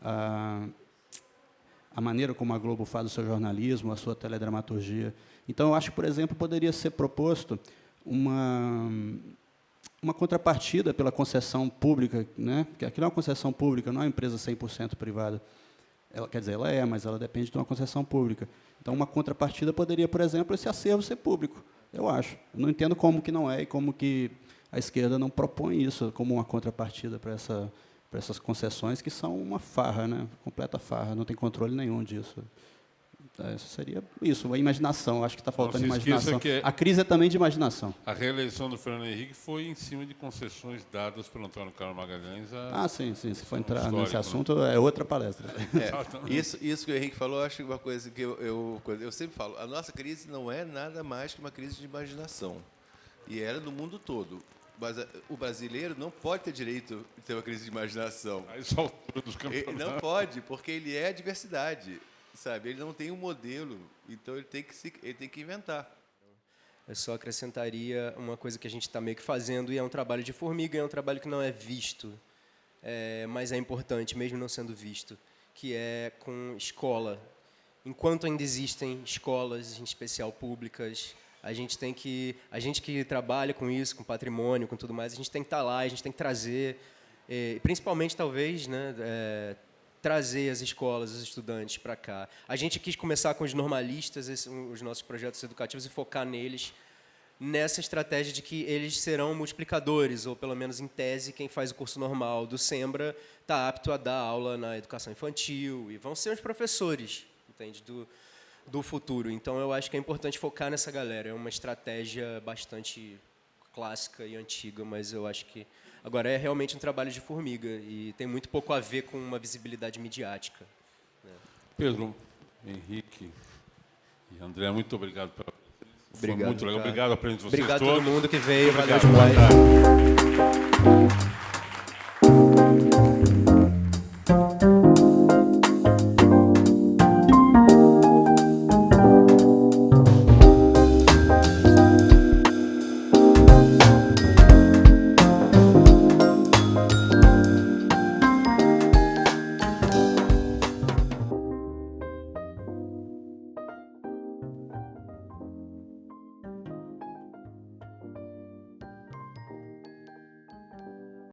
à maneira como a Globo faz o seu jornalismo, a sua teledramaturgia. Então, eu acho que, por exemplo, poderia ser proposto uma contrapartida pela concessão pública, né? Porque aquilo é uma concessão pública, não é uma empresa 100% privada. Quer dizer, ela é, mas ela depende de uma concessão pública. Então, uma contrapartida poderia, por exemplo, esse acervo ser público, eu acho. Eu não entendo como que não é e como que a esquerda não propõe isso como uma contrapartida para essas concessões, que são uma farra, né? Completa farra, não tem controle nenhum disso. Seria isso, a imaginação. Acho que está faltando imaginação. A crise é também de imaginação. A reeleição do Fernando Henrique foi em cima de concessões dadas pelo Antônio Carlos Magalhães. Sim. Se for entrar nesse assunto, é outra palestra. Isso que o Henrique falou, eu acho uma coisa que eu sempre falo. A nossa crise não é nada mais que uma crise de imaginação. E era no mundo todo. Mas o brasileiro não pode ter direito de ter uma crise de imaginação. A essa altura dos campeonatos. Ele não pode, porque ele é a diversidade. Sabe, ele não tem um modelo, então ele tem que inventar. Eu só acrescentaria uma coisa que a gente está meio que fazendo, e é um trabalho de formiga, é um trabalho que não é visto, mas é importante, mesmo não sendo visto, que é com escola. Enquanto ainda existem escolas, em especial públicas, a gente que trabalha com isso, com patrimônio, com tudo mais, a gente tem que estar lá, a gente tem que trazer, principalmente, talvez, né, trazer as escolas, os estudantes para cá. A gente quis começar com os normalistas, os nossos projetos educativos, e focar neles, nessa estratégia de que eles serão multiplicadores, ou pelo menos em tese, quem faz o curso normal do Sembra está apto a dar aula na educação infantil, e vão ser os professores, entende, do futuro. Então, eu acho que é importante focar nessa galera. É uma estratégia bastante clássica e antiga, mas eu acho que agora é realmente um trabalho de formiga e tem muito pouco a ver com uma visibilidade midiática. Pedro, Henrique e André, muito obrigado pela presença. Foi Obrigado, muito legal. cara. Obrigado a presença de vocês Obrigado a todos. todo mundo que veio. Obrigado. Valeu demais. Boa tarde.